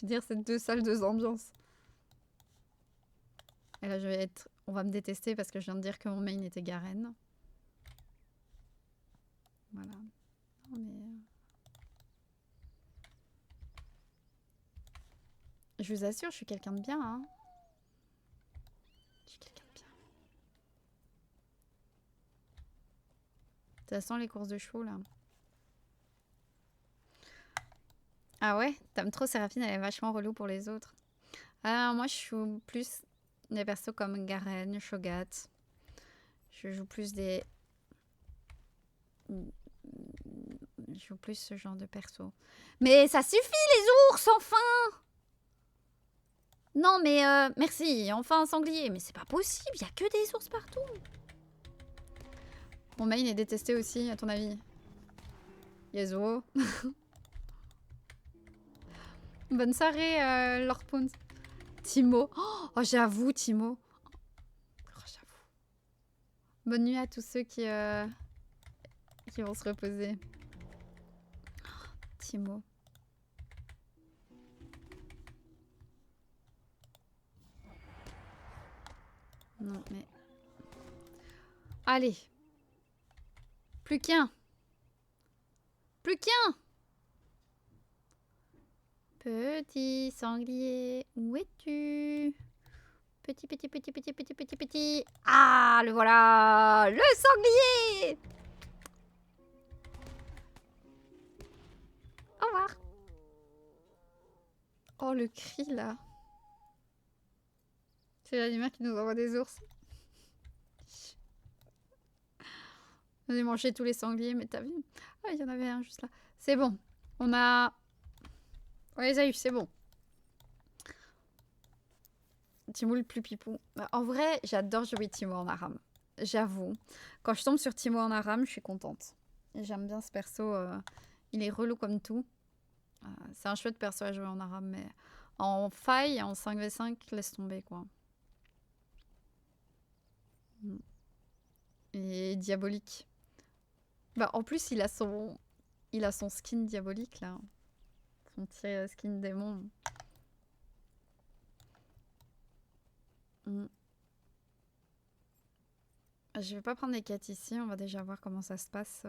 veux dire, c'est deux salles, deux ambiances. Et là, on va me détester parce que je viens de dire que mon main était Garen. Voilà. Non, mais... Je vous assure, je suis quelqu'un de bien, hein. Je suis quelqu'un de bien. Ça sent les courses de chevaux, là. Ah ouais? T'aimes trop Séraphine, elle est vachement relou pour les autres. Ah, moi, je joue plus des persos comme Garen, Shogat. Je joue plus des... Je joue plus ce genre de perso. Mais ça suffit, les ours, enfin! Non, mais merci, enfin un sanglier. Mais c'est pas possible, il y a que des ours partout. Mon main est détesté aussi, à ton avis? Yezo. Bonne soirée, Lord Pound. Timo. Oh, j'avoue, Timo. Oh, j'avoue. Bonne nuit à tous ceux qui vont se reposer. Oh, Timo. Non, mais... Allez. Plus qu'un. Plus qu'un. Petit sanglier, où es-tu? Petit, petit, petit, petit, petit, petit, petit. Ah, le voilà. Le sanglier. Au revoir. Oh, le cri, là. C'est l'animal qui nous envoie des ours. On a mangé tous les sangliers, mais t'as vu? Ah, il y en avait un juste là. C'est bon. On les a eu, c'est bon. Timo le plus pipou. En vrai, j'adore jouer Timo en Aram. J'avoue. Quand je tombe sur Timo en Aram, je suis contente. J'aime bien ce perso. Il est relou comme tout. C'est un chouette perso à jouer en Aram, mais en faille, en 5v5, laisse tomber, quoi. Il est diabolique. Bah, en plus, il a son skin diabolique, là. Son petit skin démon. Je vais pas prendre les quêtes ici. On va déjà voir comment ça se passe.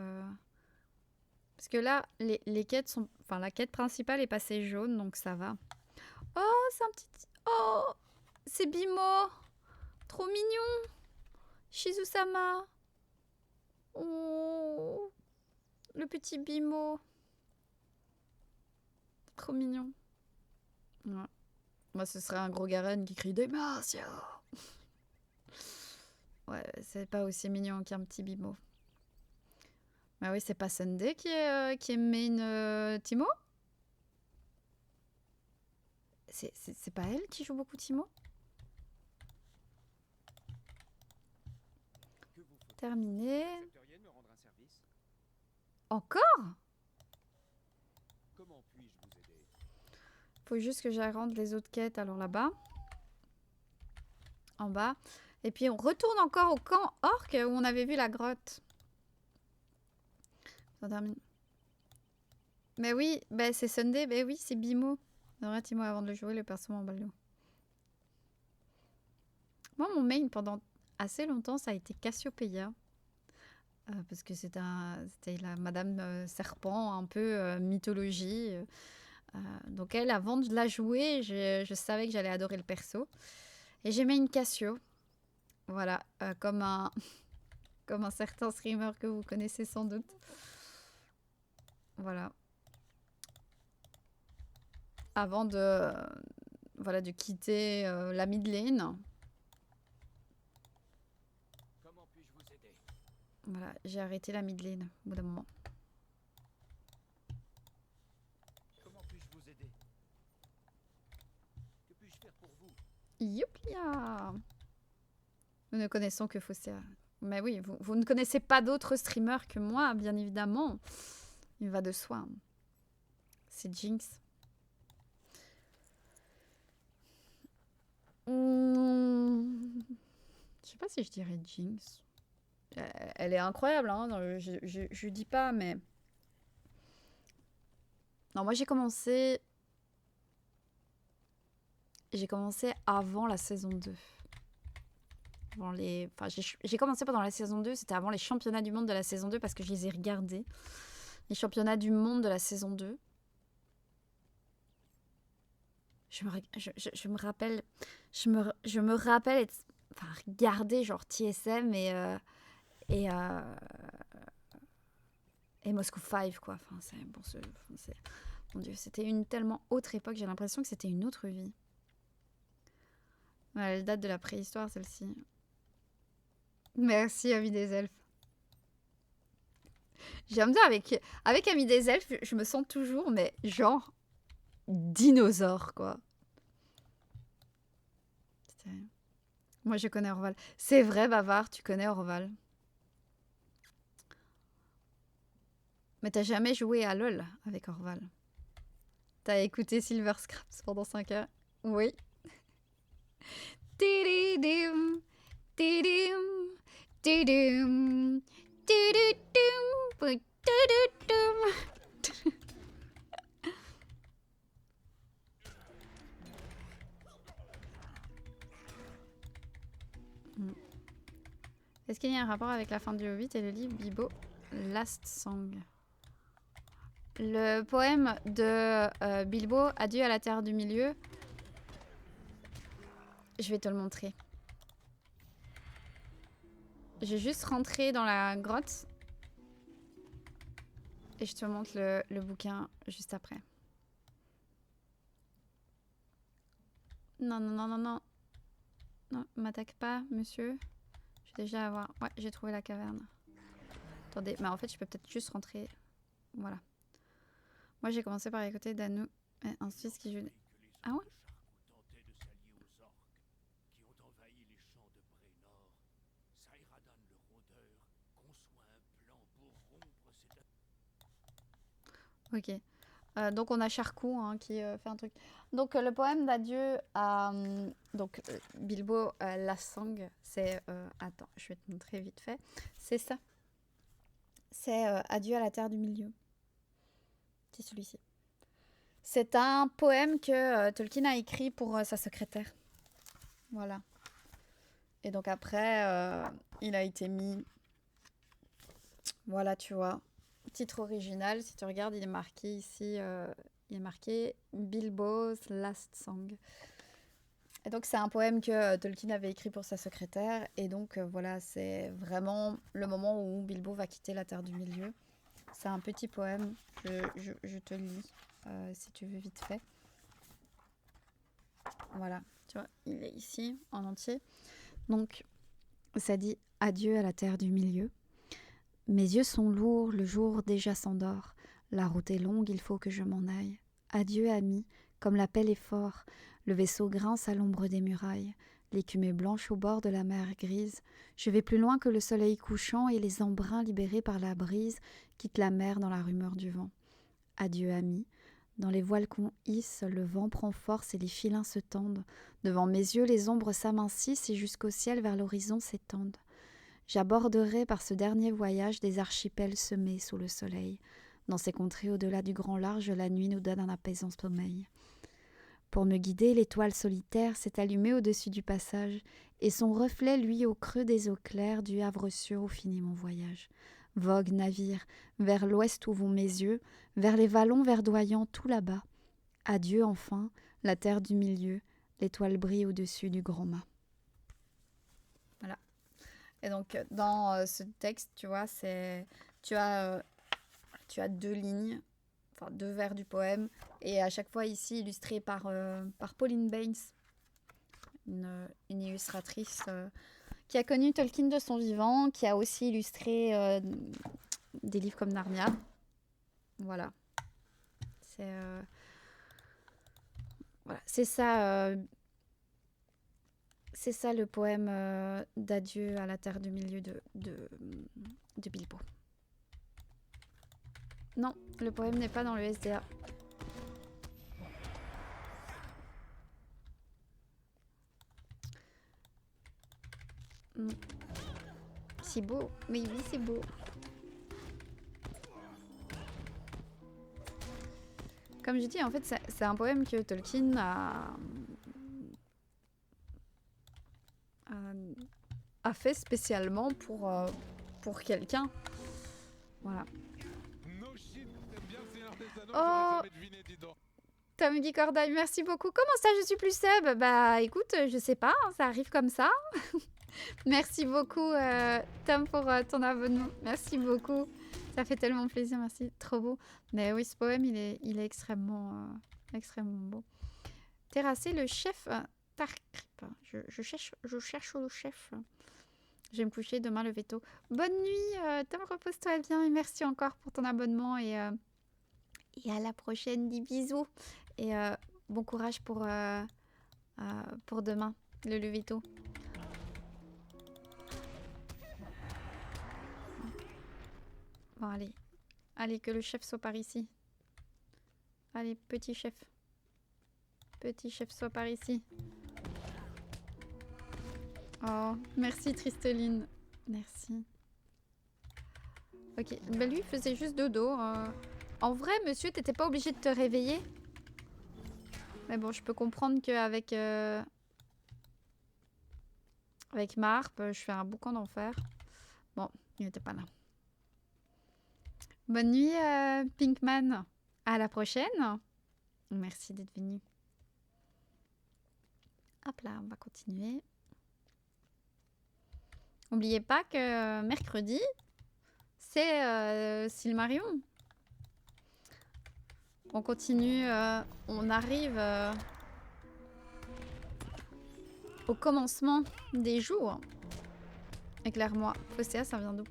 Parce que là, les quêtes sont... Enfin, la quête principale est passée jaune, donc ça va. Oh, c'est un petit... Oh, c'est Bimo. Trop mignon. Shizu-sama. Oh, le petit Bimo. Trop mignon. Ouais. Moi, ce serait un gros Garen qui crie des Martiaux. Ouais, c'est pas aussi mignon qu'un petit Bimo. Bah oui, c'est pas Sunday qui est main Timo? C'est pas elle qui joue beaucoup Timo? Que vous faut-il? Terminé. Accepteriez de me rendre un service? Encore? Comment puis-je vous aider? Faut juste que j'aille rendre les autres quêtes alors là-bas. En bas. Et puis on retourne encore au camp orc où on avait vu la grotte. Ça termine. Mais oui, bah c'est Sunday, bah oui, c'est Bimo. Non, Timo, avant de le jouer, le perso m'emballe l'eau. Moi, mon main pendant assez longtemps, ça a été Cassiopeia. Parce que c'était la Madame Serpent, un peu mythologie. Donc elle, avant de la jouer, je savais que j'allais adorer le perso. Et j'aimais une Cassio. Voilà, comme un certain streamer que vous connaissez sans doute. Voilà. Avant de quitter la mid lane. Comment puis-je vous aider? Voilà, j'ai arrêté la mid lane au bout d'un moment. Comment puis-je vous aider? Que puis-je faire pour vous? Youpia! Nous ne connaissons que Fosséa. Mais oui, vous ne connaissez pas d'autres streamers que moi, bien évidemment. Il va de soi. C'est Jinx. Je sais pas si je dirais Jinx. Elle est incroyable, hein. Je dis pas, mais... Non, moi j'ai commencé... J'ai commencé avant la saison 2. Enfin, j'ai commencé pendant la saison 2, c'était avant les championnats du monde de la saison 2 parce que je les ai regardés. Les championnats du monde de la saison 2. Je me rappelle regarder genre TSM et Moscow 5 quoi. Enfin, mon Dieu, c'était une tellement autre époque, j'ai l'impression que c'était une autre vie. Ouais, elle date de la préhistoire celle-ci. Merci Ami des Elfes. J'aime bien avec Ami des Elfes, je me sens toujours mais genre dinosaure quoi. Moi je connais Orval. C'est vrai Bavard, tu connais Orval. Mais t'as jamais joué à LoL avec Orval. T'as écouté Silver Scraps pendant 5 heures? Oui. Tididim, tidim, tidim, tididum, tididum. Est-ce qu'il y a un rapport avec la fin du Hobbit et le livre Bilbo Last Song? Le poème de Bilbo, Adieu à la Terre du Milieu. Je vais te le montrer. Je vais juste rentrer dans la grotte. Et je te montre le bouquin juste après. Non, non, non, non, non. Non, m'attaque pas, monsieur. Je vais déjà avoir... Ouais, j'ai trouvé la caverne. Attendez, mais en fait, je peux peut-être juste rentrer. Voilà. Moi, j'ai commencé par écouter Danu. Et ensuite, ce qui joue... Ah ouais? Ok. Donc on a Charcou hein, qui fait un truc. Donc le poème d'adieu à Bilbo Lassang, c'est... attends, je vais te montrer vite fait. C'est ça. C'est Adieu à la Terre du Milieu. C'est celui-ci. C'est un poème que Tolkien a écrit pour sa secrétaire. Voilà. Et donc après, il a été mis... Voilà, tu vois. titre original, si tu regardes, il est marqué ici, il est marqué Bilbo's Last Song. Et donc c'est un poème que Tolkien avait écrit pour sa secrétaire. Et donc voilà, c'est vraiment le moment où Bilbo va quitter la Terre du Milieu. C'est un petit poème, je te le lis, si tu veux vite fait. Voilà, tu vois, il est ici en entier. Donc ça dit « Adieu à la Terre du Milieu. Mes yeux sont lourds, le jour déjà s'endort. La route est longue, il faut que je m'en aille. Adieu, ami, comme l'appel est fort. Le vaisseau grince à l'ombre des murailles. L'écume est blanche au bord de la mer grise. Je vais plus loin que le soleil couchant et les embruns libérés par la brise quittent la mer dans la rumeur du vent. Adieu, ami. Dans les voiles qu'on hisse, le vent prend force et les filins se tendent. Devant mes yeux, les ombres s'amincissent et jusqu'au ciel vers l'horizon s'étendent. J'aborderai par ce dernier voyage des archipels semés sous le soleil. Dans ces contrées au-delà du grand large, la nuit nous donne un apaisant sommeil. Pour me guider, l'étoile solitaire s'est allumée au-dessus du passage, et son reflet, lui, au creux des eaux claires du Havre sûr où finit mon voyage. Vogue, navire, vers l'ouest où vont mes yeux, vers les vallons verdoyants tout là-bas. Adieu enfin, la terre du milieu, l'étoile brille au-dessus du grand mât. Voilà. Et donc, dans ce texte, tu vois, tu as 2 lignes, enfin 2 vers du poème, et à chaque fois ici illustré par Pauline Baines, une illustratrice qui a connu Tolkien de son vivant, qui a aussi illustré des livres comme Narnia. Voilà. C'est ça. C'est ça le poème d'adieu à la terre du milieu de Bilbo. Non, le poème n'est pas dans le SDA. C'est beau, mais oui, c'est beau. Comme je dis, en fait, c'est un poème que Tolkien a fait spécialement pour quelqu'un. Voilà. No shit, t'aimes bien le Seigneur des Anneaux, Oh, j'aurais jamais deviné, dis donc. Tom Guy Cordaille, merci beaucoup. Comment ça, je suis plus sub? Bah écoute, je sais pas, hein, ça arrive comme ça. Merci beaucoup, Tom, pour ton abonnement. Merci beaucoup. Ça fait tellement plaisir, merci. Trop beau. Mais oui, ce poème, il est extrêmement beau. Terrasser le chef Tarkrip. Je cherche le chef. Je vais me coucher demain le veto. Bonne nuit, Tom, repose-toi bien. Et merci encore pour ton abonnement. Et à la prochaine. Des bisous. Et bon courage pour demain, le lever tôt. Bon, allez. Allez, que le chef soit par ici. Allez, petit chef. Petit chef, soit par ici. Oh, merci Tristeline. Merci. Ok, bah lui, il faisait juste dodo. En vrai, monsieur, t'étais pas obligé de te réveiller. Mais bon, je peux comprendre qu'avec avec ma harpe, je fais un boucan d'enfer. Bon, il n'était pas là. Bonne nuit, Pinkman. À la prochaine. Merci d'être venu. Hop là, on va continuer. N'oubliez pas que mercredi, c'est Silmarillion. On continue, on arrive au commencement des jours. Éclaire-moi, Phocéa, ça vient d'où?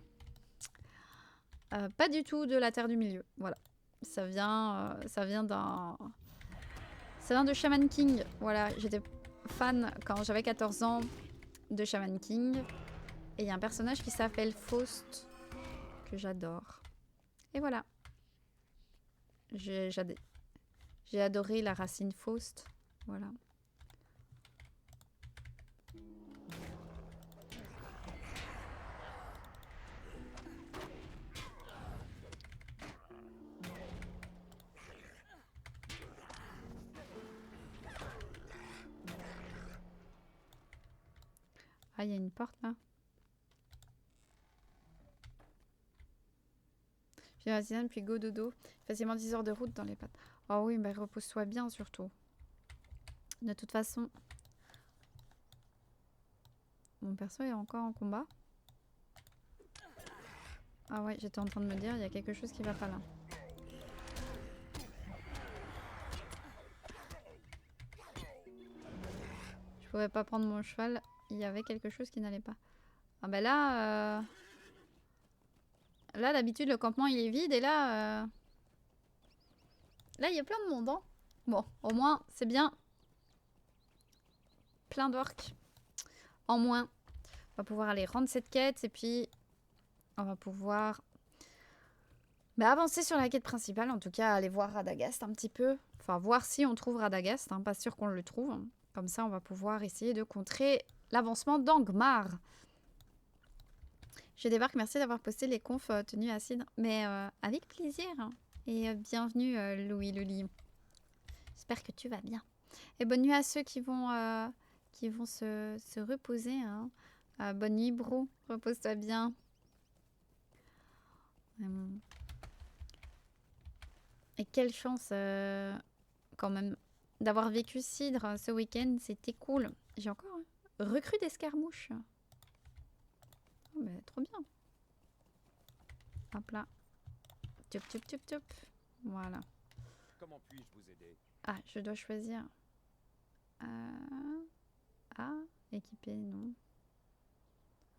Pas du tout de la Terre du Milieu, voilà. Ça vient de Shaman King. Voilà, j'étais fan quand j'avais 14 ans de Shaman King. Et il y a un personnage qui s'appelle Faust que j'adore. Et voilà. J'ai adoré la racine Faust. Voilà. Ah, il y a une porte là. Puis la tisane, puis go dodo. Facilement 10 heures de route dans les pattes. Oh oui, bah repose-toi bien surtout. De toute façon... Mon perso est encore en combat. Ah ouais, j'étais en train de me dire, il y a quelque chose qui va pas là. Je pouvais pas prendre mon cheval, il y avait quelque chose qui n'allait pas. Ah bah là... Là, d'habitude, le campement, il est vide, et là... Là, il y a plein de monde, hein. Bon, au moins, c'est bien. Plein d'orques. En moins. On va pouvoir aller rendre cette quête, et puis... On va pouvoir... Bah, avancer sur la quête principale, en tout cas, aller voir Radagast un petit peu. Enfin, voir si on trouve Radagast, hein. Pas sûr qu'on le trouve. Comme ça, on va pouvoir essayer de contrer l'avancement d'Angmar. Je débarque, merci d'avoir posté les confs tenus à Cidre. Mais avec plaisir. Et bienvenue Louis Luli. J'espère que tu vas bien. Et bonne nuit à ceux qui vont se reposer. Hein. Bonne nuit bro, repose-toi bien. Et quelle chance quand même d'avoir vécu Cidre ce week-end, c'était cool. J'ai encore recru d'escarmouches. Oh, mais trop bien. Hop là. Tup, tup, tup, tup. Voilà. Comment puis-je vous aider? Ah, je dois choisir. Ah, équipé, non.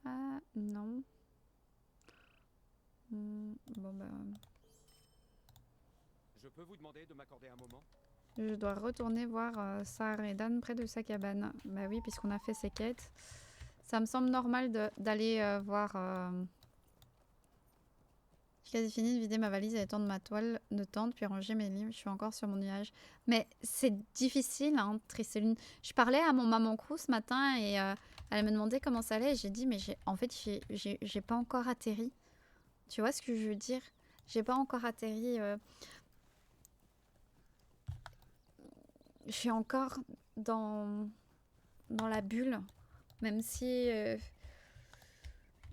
Ah, non. Bon, bah... Je peux vous demander de m'accorder un moment? Je dois retourner voir Sar et Dan près de sa cabane. Bah oui, puisqu'on a fait ses quêtes. Ça me semble normal d'aller voir... J'ai quasi fini de vider ma valise et d'étendre ma toile de tente, puis ranger mes livres. Je suis encore sur mon nuage. Mais c'est difficile, hein, Trisseline. Je parlais à mon maman crew ce matin et elle me demandait comment ça allait. Et j'ai dit, mais en fait, j'ai pas encore atterri. Tu vois ce que je veux dire? J'ai pas encore atterri. Je suis encore dans la bulle. Même si...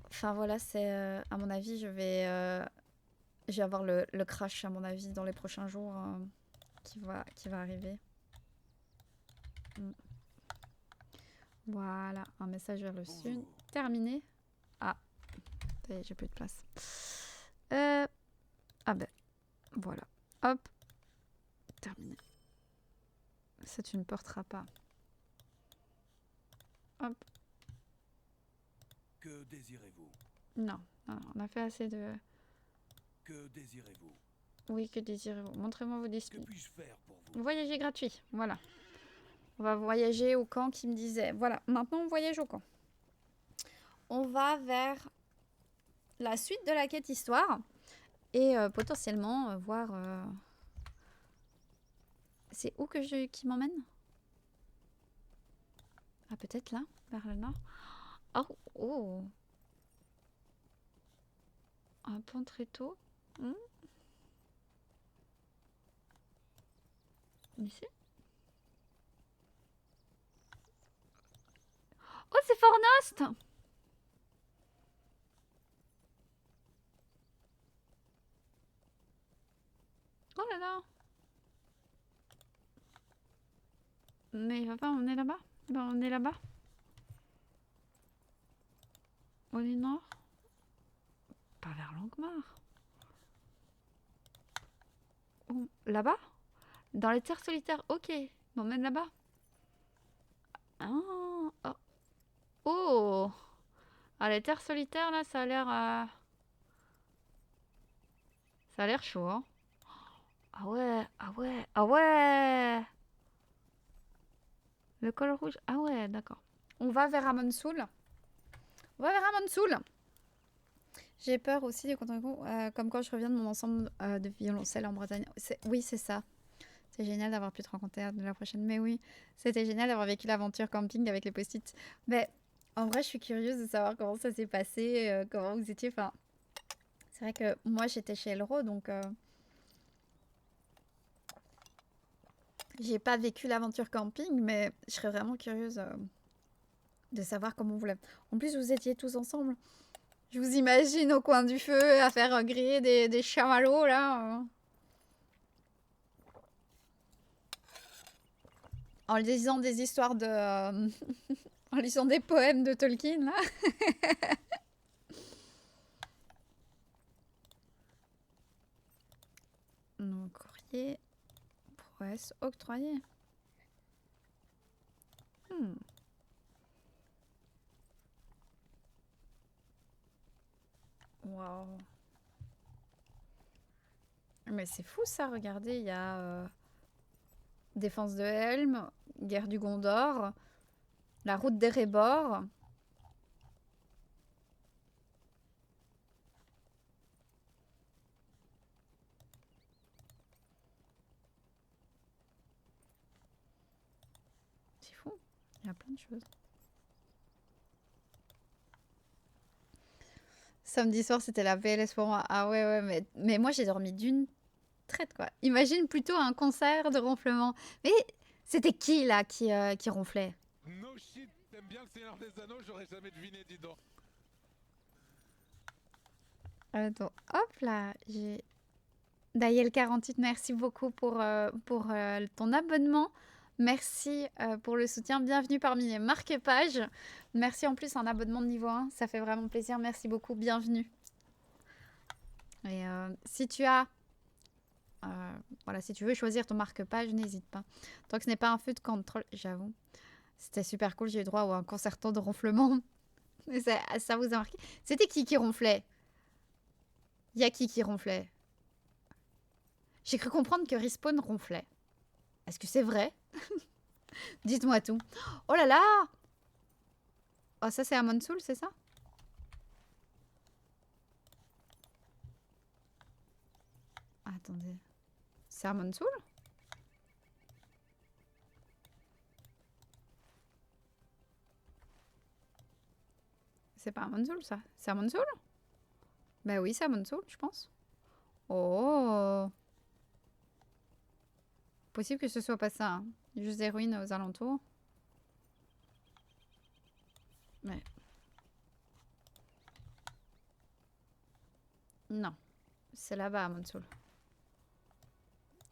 Enfin voilà, c'est... à mon avis, je vais avoir le crash, à mon avis, dans les prochains jours qui va arriver. Voilà, un message vers le sud. Bonjour. Terminé. Ah, ça y est, j'ai plus de place. Ah ben, voilà. Hop. Terminé. Ça, tu ne porteras pas. Hop. Que désirez-vous? Non, non, on a fait assez de... Que désirez-vous? Oui, que désirez-vous? Montrez-moi vos Que disques. puis-je faire pour vous? Voyager gratuit, voilà. On va voyager au camp qui me disait. Voilà, maintenant on voyage au camp. On va vers la suite de la quête histoire. Et potentiellement voir... C'est où qui m'emmène? Ah, peut-être là, vers le nord. Oh, oh. Un pont très tôt. Ici. Oh, c'est Fornost! Oh là là! Mais il va pas, on est là-bas? Ben, on est là-bas. On est nord? Pas vers Langmar. Oh, là-bas? Dans les terres solitaires, ok. M'emmène là-bas. Ah, oh. Oh! Ah, les terres solitaires, là, ça a l'air... Ça a l'air chaud, hein. Ah ouais, ah ouais, ah ouais! Le col rouge, ah ouais, d'accord. On va vers Amonsoul. On va vers Amonsoul. J'ai peur aussi, comme quand je reviens de mon ensemble de violoncelle en Bretagne. Oui, c'est ça. C'est génial d'avoir pu te rencontrer de la prochaine. Mais oui, c'était génial d'avoir vécu l'aventure camping avec les post-it. Mais en vrai, je suis curieuse de savoir comment ça s'est passé, comment vous étiez. Enfin, c'est vrai que moi, j'étais chez Elro, donc j'ai pas vécu l'aventure camping, mais je serais vraiment curieuse de savoir comment vous l'avez. En plus, vous étiez tous ensemble. Je vous imagine au coin du feu à faire griller des chamallows là. En lisant des histoires de... en lisant des poèmes de Tolkien là. Donc, courrier, prouesse octroyée. Waouh. Mais c'est fou ça, regardez, il y a Défense de Helm, Guerre du Gondor, La Route d'Erebor. C'est fou, il y a plein de choses. Samedi soir, c'était la PLS pour moi. Ah ouais, ouais, mais moi, j'ai dormi d'une traite, quoi. Imagine plutôt un concert de ronflement. Mais c'était qui, là, qui ronflait? No shit, t'aimes bien le Seigneur des Anneaux, j'aurais jamais deviné, dis donc. Attends, hop là, j'ai... Dayel48, merci beaucoup pour ton abonnement. Merci pour le soutien. Bienvenue parmi les marque-pages. Merci en plus un abonnement de niveau 1. Ça fait vraiment plaisir. Merci beaucoup. Bienvenue. Et si tu as... voilà, si tu veux choisir ton marque-page, n'hésite pas. Tant que ce n'est pas un feu de camp de troll, j'avoue. C'était super cool. J'ai eu droit à un concerto de ronflement. Ça vous a marqué? C'était qui ronflait? Il y a qui ronflait? J'ai cru comprendre que Respawn ronflait. Est-ce que c'est vrai? Dites-moi tout. Oh là là! Oh, ça c'est Amon Soul, c'est ça? Attendez. C'est Amon Soul? C'est pas Amon Soul, ça? C'est Amon Soul? Bah oui, c'est Amon Soul, je pense. Oh! Possible que ce soit pas ça. Hein. Juste des ruines aux alentours. Mais... Non. C'est là-bas, à Monsoul.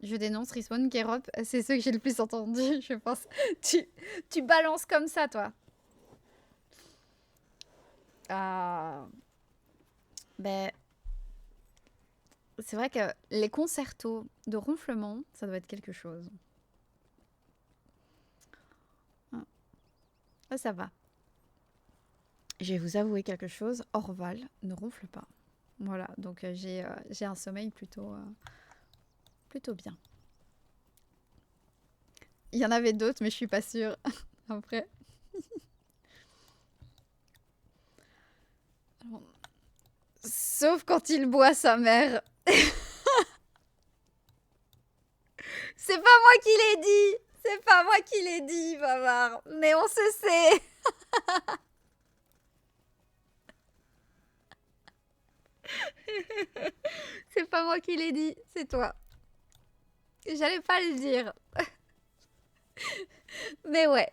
Je dénonce Respawn, Kerop. C'est ceux que j'ai le plus entendu, je pense. Tu balances comme ça, toi. Ben... C'est vrai que les concertos de ronflement, ça doit être quelque chose. Ah, ça va. Je vais vous avouer quelque chose. Orval ne ronfle pas. Voilà, donc j'ai un sommeil plutôt bien. Il y en avait d'autres, mais je suis pas sûre. Après. Alors, sauf quand il boit sa mère. C'est pas moi qui l'ai dit. C'est pas moi qui l'ai dit, Bavard. Mais on se sait. C'est pas moi qui l'ai dit, c'est toi. J'allais pas le dire. Mais ouais.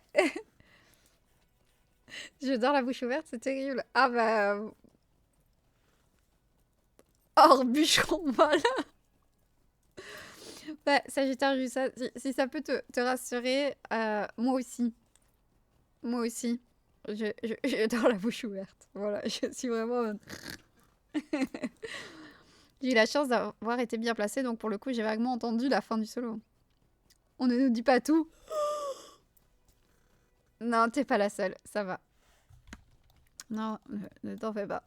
Je dors la bouche ouverte, c'est terrible. Ah bah... Or, bûcheron, voilà. Bah, Sagittaire, si ça peut te rassurer, moi aussi. Moi aussi. Je dors la bouche ouverte. Voilà, je suis vraiment... J'ai eu la chance d'avoir été bien placée, donc pour le coup, j'ai vaguement entendu la fin du solo. On ne nous dit pas tout. Non, t'es pas la seule, ça va. Non, ne t'en fais pas.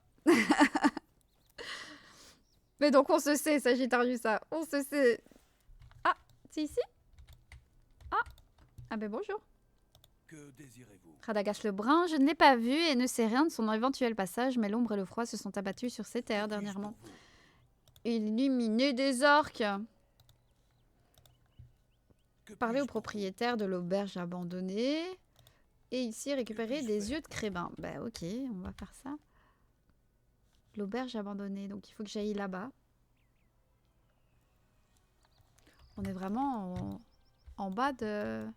Mais donc on se sait, Sagittarius, ça. On se sait. Ah, c'est ici? Ah ben bonjour. Que désirez-vous? Radagast le Brun, je ne l'ai pas vu et ne sais rien de son éventuel passage, mais l'ombre et le froid se sont abattus sur ces terres dernièrement. Illuminer des orques. Parler au propriétaire de l'auberge abandonnée. Et ici, récupérer des yeux de crébin. Bah ok, on va faire ça. L'auberge abandonnée, donc il faut que j'aille là-bas. On est vraiment en bas de...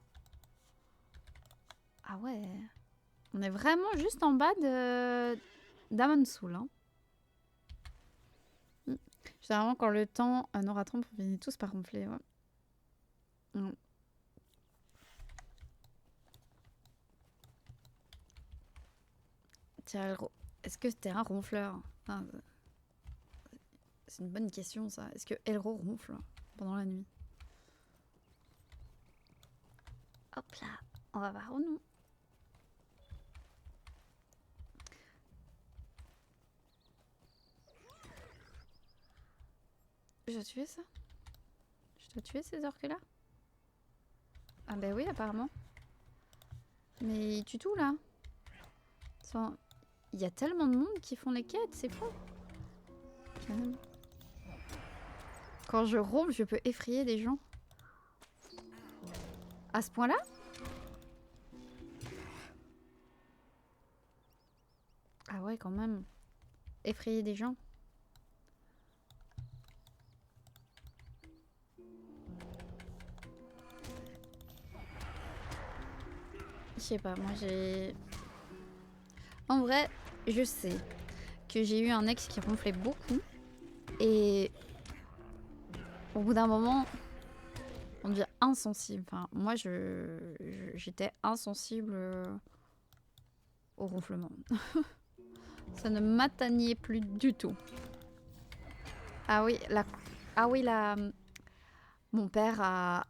Ah ouais. On est vraiment juste en bas de... d'Amon Soul. Hein. Généralement, quand le temps nous rattrape, on finit tous par ronfler. Ouais. Mm. Tiens, est-ce que t'es un ronfleur? Enfin, c'est une bonne question, ça. Est-ce que Elro ronfle pendant la nuit? Hop là, on va voir ou non. Je dois tuer ça? Je dois tuer ces orques-là? Ah bah oui, apparemment. Mais ils tuent tout, là. Enfin, il y a tellement de monde qui font les quêtes, c'est fou. Quand je ronfle, je peux effrayer des gens. À ce point-là? Ah ouais, quand même. Effrayer des gens. Je sais pas, moi j'ai... En vrai, je sais que j'ai eu un ex qui ronflait beaucoup. Et au bout d'un moment, on devient insensible. Enfin, moi, j'étais insensible au ronflement. Ça ne m'atteignait plus du tout. Ah oui, mon père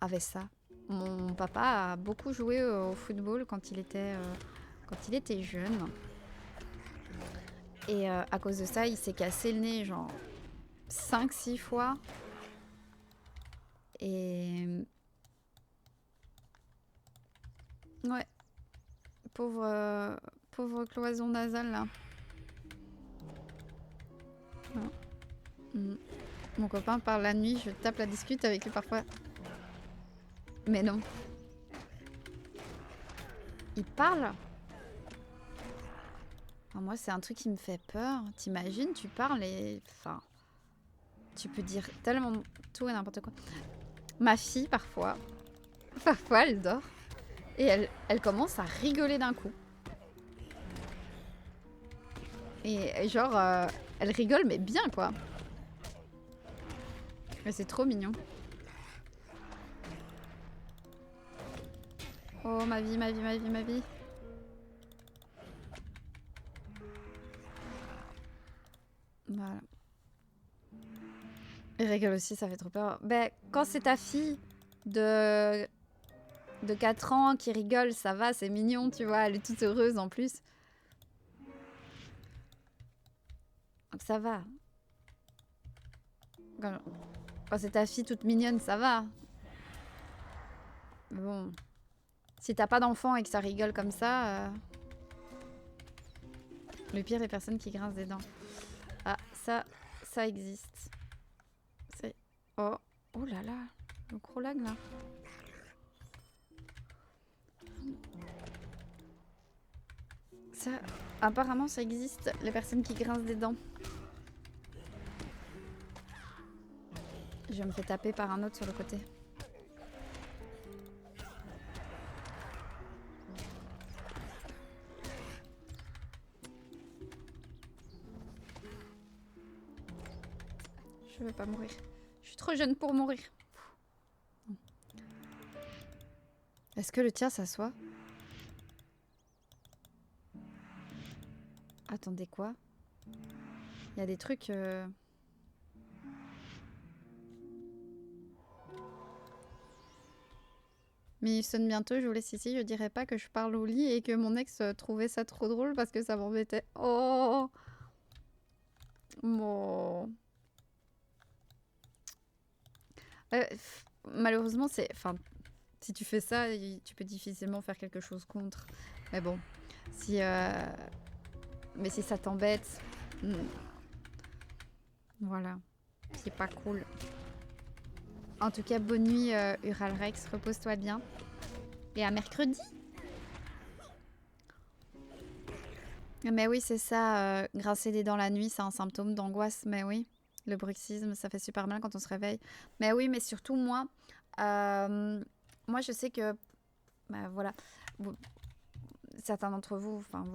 avait ça. Mon papa a beaucoup joué au football quand il était jeune. Et à cause de ça, il s'est cassé le nez genre 5-6 fois. Et... Ouais. Pauvre cloison nasale, là. Ouais. Mon copain parle la nuit, je tape la discute avec lui parfois. Mais non. Il parle? Enfin, moi, c'est un truc qui me fait peur. T'imagines, tu parles et... Enfin... Tu peux dire tellement tout et n'importe quoi. Ma fille, parfois, elle dort. Et elle commence à rigoler d'un coup. Et genre, elle rigole, mais bien, quoi. Mais c'est trop mignon. Oh, ma vie, ma vie, ma vie, ma vie. Voilà. Elle rigole aussi, ça fait trop peur. Ben, quand c'est ta fille de 4 ans qui rigole, ça va, c'est mignon, tu vois. Elle est toute heureuse en plus. Donc ça va. Quand c'est ta fille toute mignonne, ça va. Mais bon. Si t'as pas d'enfant et que ça rigole comme ça... Le pire, les personnes qui grincent des dents. Ah, ça existe. C'est... Oh, oh là là. Le gros lag, là. Ça, apparemment, ça existe, les personnes qui grincent des dents. Je me fais taper par un autre sur le côté. Je vais pas mourir. Je suis trop jeune pour mourir. Est-ce que le tien s'assoit? Attendez, quoi? Il y a des trucs... Mais il sonne bientôt, je vous laisse ici. Je dirais pas que je parle au lit et que mon ex trouvait ça trop drôle parce que ça m'embêtait. Oh! Bon... malheureusement, c'est... Enfin, si tu fais ça, tu peux difficilement faire quelque chose contre. Mais bon, si... Mais si ça t'embête... Voilà. C'est pas cool. En tout cas, bonne nuit, Uralrex. Repose-toi bien. Et à mercredi. Mais oui, c'est ça. Grincer des dents la nuit, c'est un symptôme d'angoisse. Mais oui. Le bruxisme, ça fait super mal quand on se réveille. Mais oui, mais surtout moi... moi, je sais que... Bah, voilà. certains d'entre vous, enfin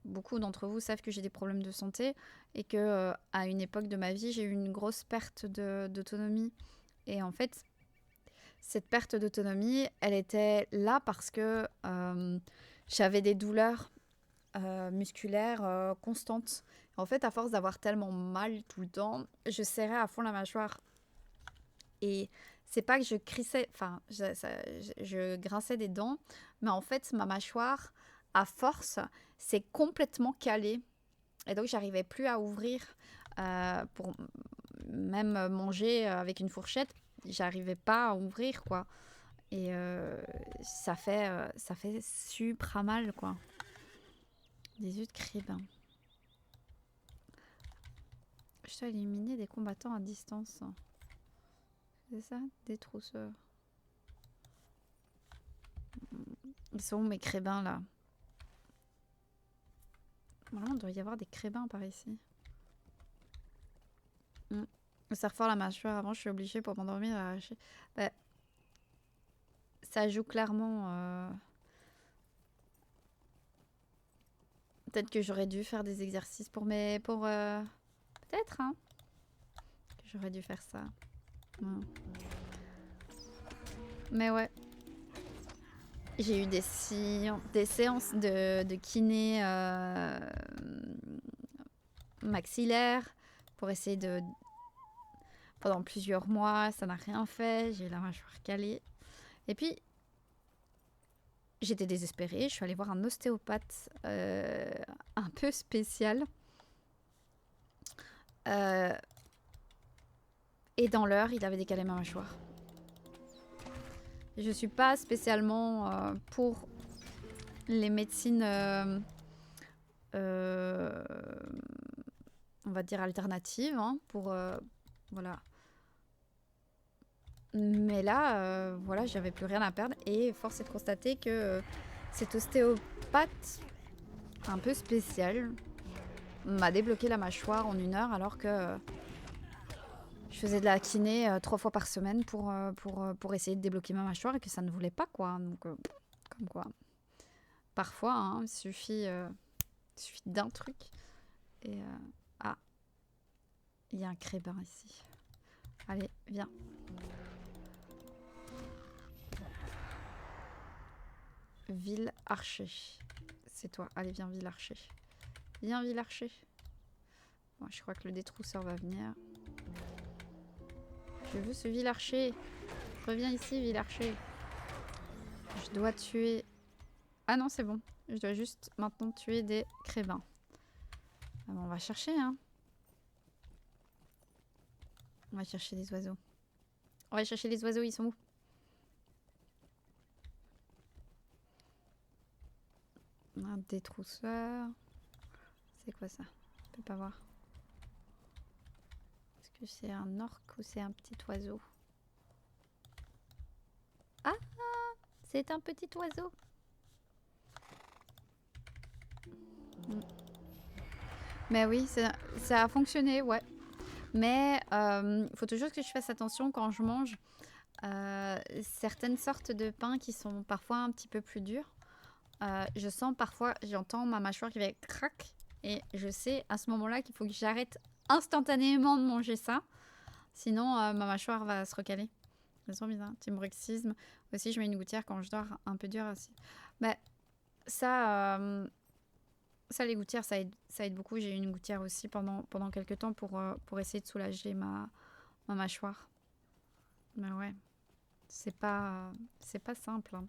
beaucoup d'entre vous savent que j'ai des problèmes de santé et que à une époque de ma vie, j'ai eu une grosse perte d'autonomie. Et en fait, cette perte d'autonomie, elle était là parce que j'avais des douleurs musculaires constantes. En fait, à force d'avoir tellement mal tout le temps, je serrais à fond la mâchoire. Et c'est pas que je crissais, enfin, je grinçais des dents, mais en fait, ma mâchoire, à force, s'est complètement calée. Et donc, j'arrivais plus à ouvrir pour même manger avec une fourchette. J'arrivais pas à ouvrir, quoi. Et ça fait super mal, quoi. Des œufs de cribin. Je dois éliminer des combattants à distance. C'est ça? Des trousseurs. Ils sont où mes crébins, là? Normalement, il doit y avoir des crébins par ici. Je serre fort la mâchoire. Avant, je suis obligée pour m'endormir à arracher. Bah, ça joue clairement... Peut-être que j'aurais dû faire des exercices pour mes... Peut-être, hein? Que j'aurais dû faire ça. Ouais. Mais ouais. J'ai eu des séances de kiné maxillaire pour essayer de... Pendant plusieurs mois, ça n'a rien fait. J'ai eu la mâchoire calée. Et puis, j'étais désespérée. Je suis allée voir un ostéopathe un peu spécial. Et dans l'heure, il avait décalé ma mâchoire. Je suis pas spécialement pour les médecines, on va dire alternatives, hein, pour voilà. Mais là, voilà, j'avais plus rien à perdre et force est de constater que cet ostéopathe un peu spécial m'a débloqué la mâchoire en 1 heure alors que je faisais de la kiné 3 fois par semaine pour essayer de débloquer ma mâchoire et que ça ne voulait pas, quoi. Donc, comme quoi. Parfois, hein, il suffit d'un truc. Et ah, il y a un crébin ici. Allez, viens. Ville Archer. C'est toi. Allez, viens, Ville Archer. Viens, Ville Archer. Bon, je crois que le détrousseur va venir. Je veux ce Ville Archer. Reviens ici, Ville Archer. Je dois tuer... Ah non, c'est bon. Je dois juste maintenant tuer des crébins. Ah bon, on va chercher, hein. On va chercher des oiseaux. On va chercher les oiseaux, ils sont où? Un détrousseur. C'est quoi ça? Je peux pas voir. Est-ce que c'est un orque ou c'est un petit oiseau? Ah! C'est un petit oiseau. Mais oui, ça a fonctionné, ouais. Mais il faut toujours que je fasse attention quand je mange. Certaines sortes de pain qui sont parfois un petit peu plus durs. Je sens parfois, j'entends ma mâchoire qui va crac. Et je sais à ce moment-là qu'il faut que j'arrête instantanément de manger ça. Sinon, ma mâchoire va se recaler. C'est trop bizarre. Petit bruxisme. Aussi, je mets une gouttière quand je dors, un peu dur aussi. Mais ça, les gouttières, ça aide beaucoup. J'ai eu une gouttière aussi pendant quelques temps pour essayer de soulager ma mâchoire. Mais ouais, c'est pas simple, hein.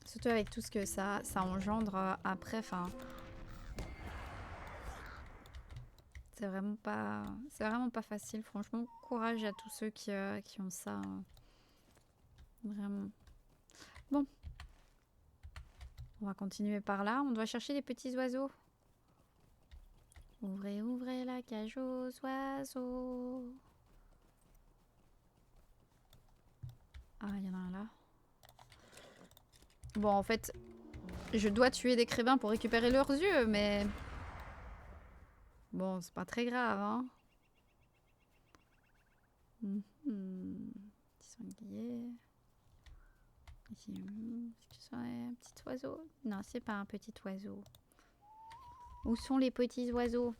Surtout avec tout ce que ça engendre après. Enfin, c'est vraiment pas facile. Franchement, courage à tous ceux qui ont ça. Vraiment. Bon. On va continuer par là. On doit chercher des petits oiseaux. Ouvrez, ouvrez la cage aux oiseaux. Ah, il y en a un là. Bon, en fait, je dois tuer des crébins pour récupérer leurs yeux, mais... Bon, c'est pas très grave, hein. Petit sanglier. Ici, est-ce que c'est un petit oiseau? Non, c'est pas un petit oiseau. Où sont les petits oiseaux?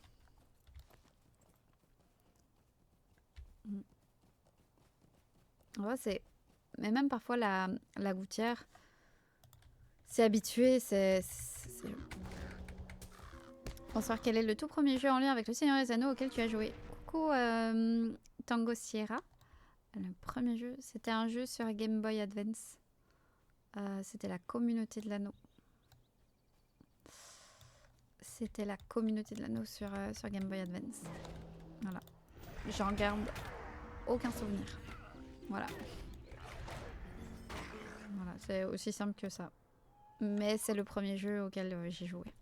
Ouais, c'est... Mais même parfois, la gouttière, c'est habitué, Bonsoir, quel est le tout premier jeu en lien avec le Seigneur des Anneaux auquel tu as joué? Coucou, Tango Sierra. Le premier jeu, c'était un jeu sur Game Boy Advance. C'était la communauté de l'anneau. C'était la communauté de l'anneau sur Game Boy Advance. Voilà. J'en garde aucun souvenir. Voilà. Voilà, c'est aussi simple que ça. Mais c'est le premier jeu auquel j'ai joué.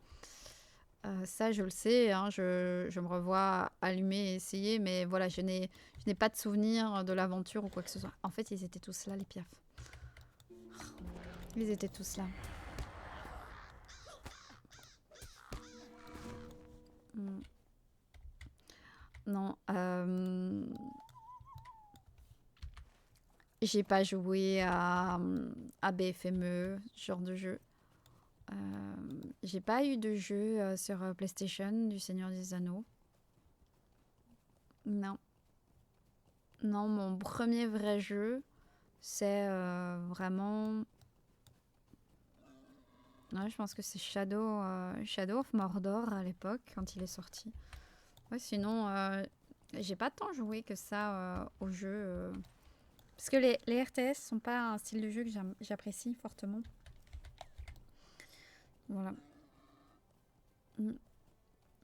Ça, je le sais, hein, je me revois allumer et essayer, mais voilà, je n'ai pas de souvenir de l'aventure ou quoi que ce soit. En fait, ils étaient tous là, les piafs. Ils étaient tous là. Non, j'ai pas joué à BFME, ce genre de jeu. J'ai pas eu de jeu sur PlayStation du Seigneur des Anneaux. Non. Non, mon premier vrai jeu, c'est vraiment... Ouais, je pense que c'est Shadow of Mordor à l'époque, quand il est sorti. Ouais, sinon, j'ai pas tant joué que ça au jeu. Parce que les RTS sont pas un style de jeu que j'apprécie fortement. Voilà.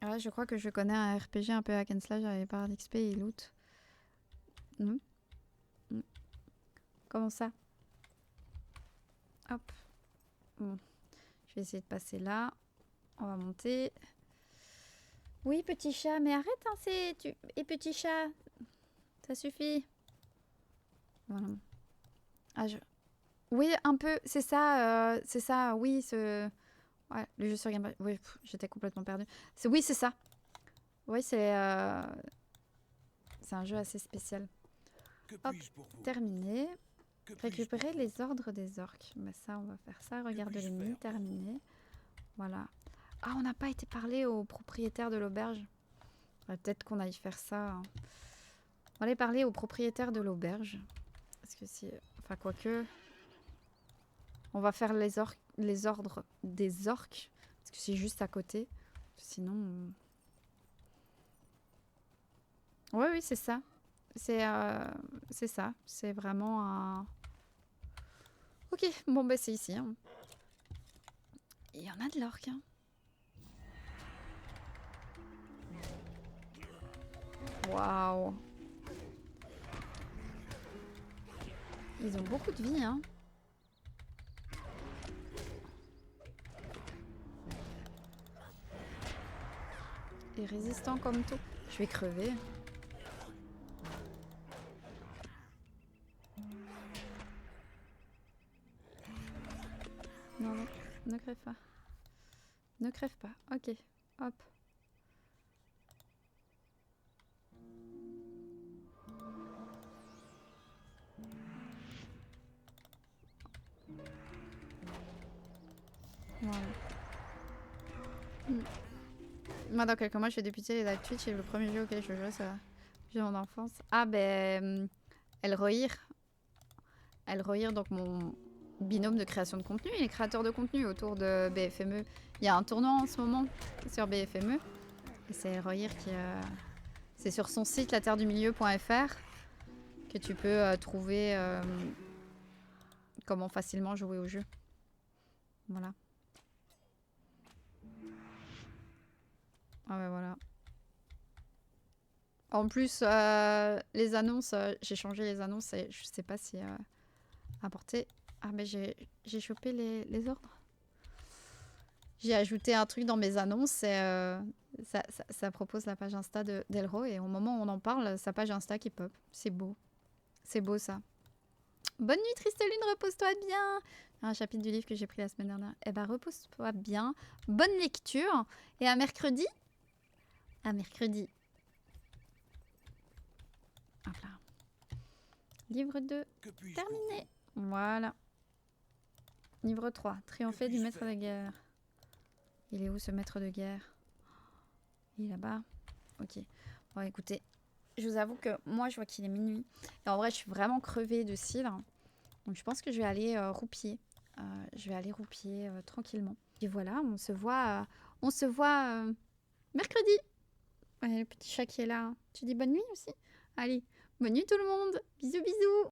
Ah, je crois que je connais un RPG un peu hack and slash avec par d'XP et loot. Comment ça? Hop. Bon. Je vais essayer de passer là. On va monter. Oui, petit chat, mais arrête, hein, Et petit chat, ça suffit. Voilà. Ah, Oui, un peu, c'est ça, oui, Ouais, le jeu sur Game Boy. Oui, j'étais complètement perdue. Oui, c'est ça. Oui, c'est un jeu assez spécial. Que Hop, puis-je pour vous? terminé. Que puis-je Récupérer pour vous? les ordres des orques. Bah ça, on va faire ça. Regarde puis-je l'ennemi, faire pour vous? terminé. Voilà. Ah, on n'a pas été parler au propriétaire de l'auberge. Peut-être qu'on aille faire ça. Hein. On va aller parler au propriétaire de l'auberge. Parce que si... Enfin, quoique... On va faire les ordres des orques. Parce que c'est juste à côté. Sinon... Ouais, oui, c'est ça. C'est ça. C'est vraiment un... Ok, bon, bah c'est ici. Hein. Il y en a de l'orque. Hein. Waouh. Ils ont beaucoup de vie, hein. Et résistants comme tout. Je vais crever. Non, non, ne crève pas. Ne crève pas. Ok, hop. Voilà. Moi, dans quelques mois, je vais débuter les live Twitch et le premier jeu auquel je jouerai, c'est de mon enfance. Ah, ben... Elrohir. Elrohir, donc mon binôme de création de contenu. Il est créateur de contenu autour de BFME. Il y a un tournoi en ce moment sur BFME. Et c'est Elrohir qui... C'est sur son site laterredumilieu.fr que tu peux trouver comment facilement jouer au jeu. Voilà. Ah ouais, voilà. En plus, les annonces, j'ai changé les annonces et je sais pas si apporter. Ah mais j'ai chopé les ordres. J'ai ajouté un truc dans mes annonces et ça propose la page Insta d'Elro et au moment où on en parle, sa page Insta qui pop. C'est beau. C'est beau ça. Bonne nuit Triste Lune, repose-toi bien. Un chapitre du livre que j'ai pris la semaine dernière. Eh ben repose-toi bien. Bonne lecture et à mercredi. À mercredi. Hop là. Livre 2 Que puis-je pour terminé. Voilà. Livre 3. Triompher du puis-je maître de guerre. Il est où ce maître de guerre? Il est là-bas. Ok. Bon, écoutez. Je vous avoue que moi, je vois qu'il est minuit. Et en vrai, je suis vraiment crevée de cire. Donc, je pense que je vais aller roupier. Je vais aller roupier tranquillement. Et voilà, on se voit mercredi. Ouais, le petit chat qui est là. Tu dis bonne nuit aussi? Allez, bonne nuit tout le monde. Bisous, bisous.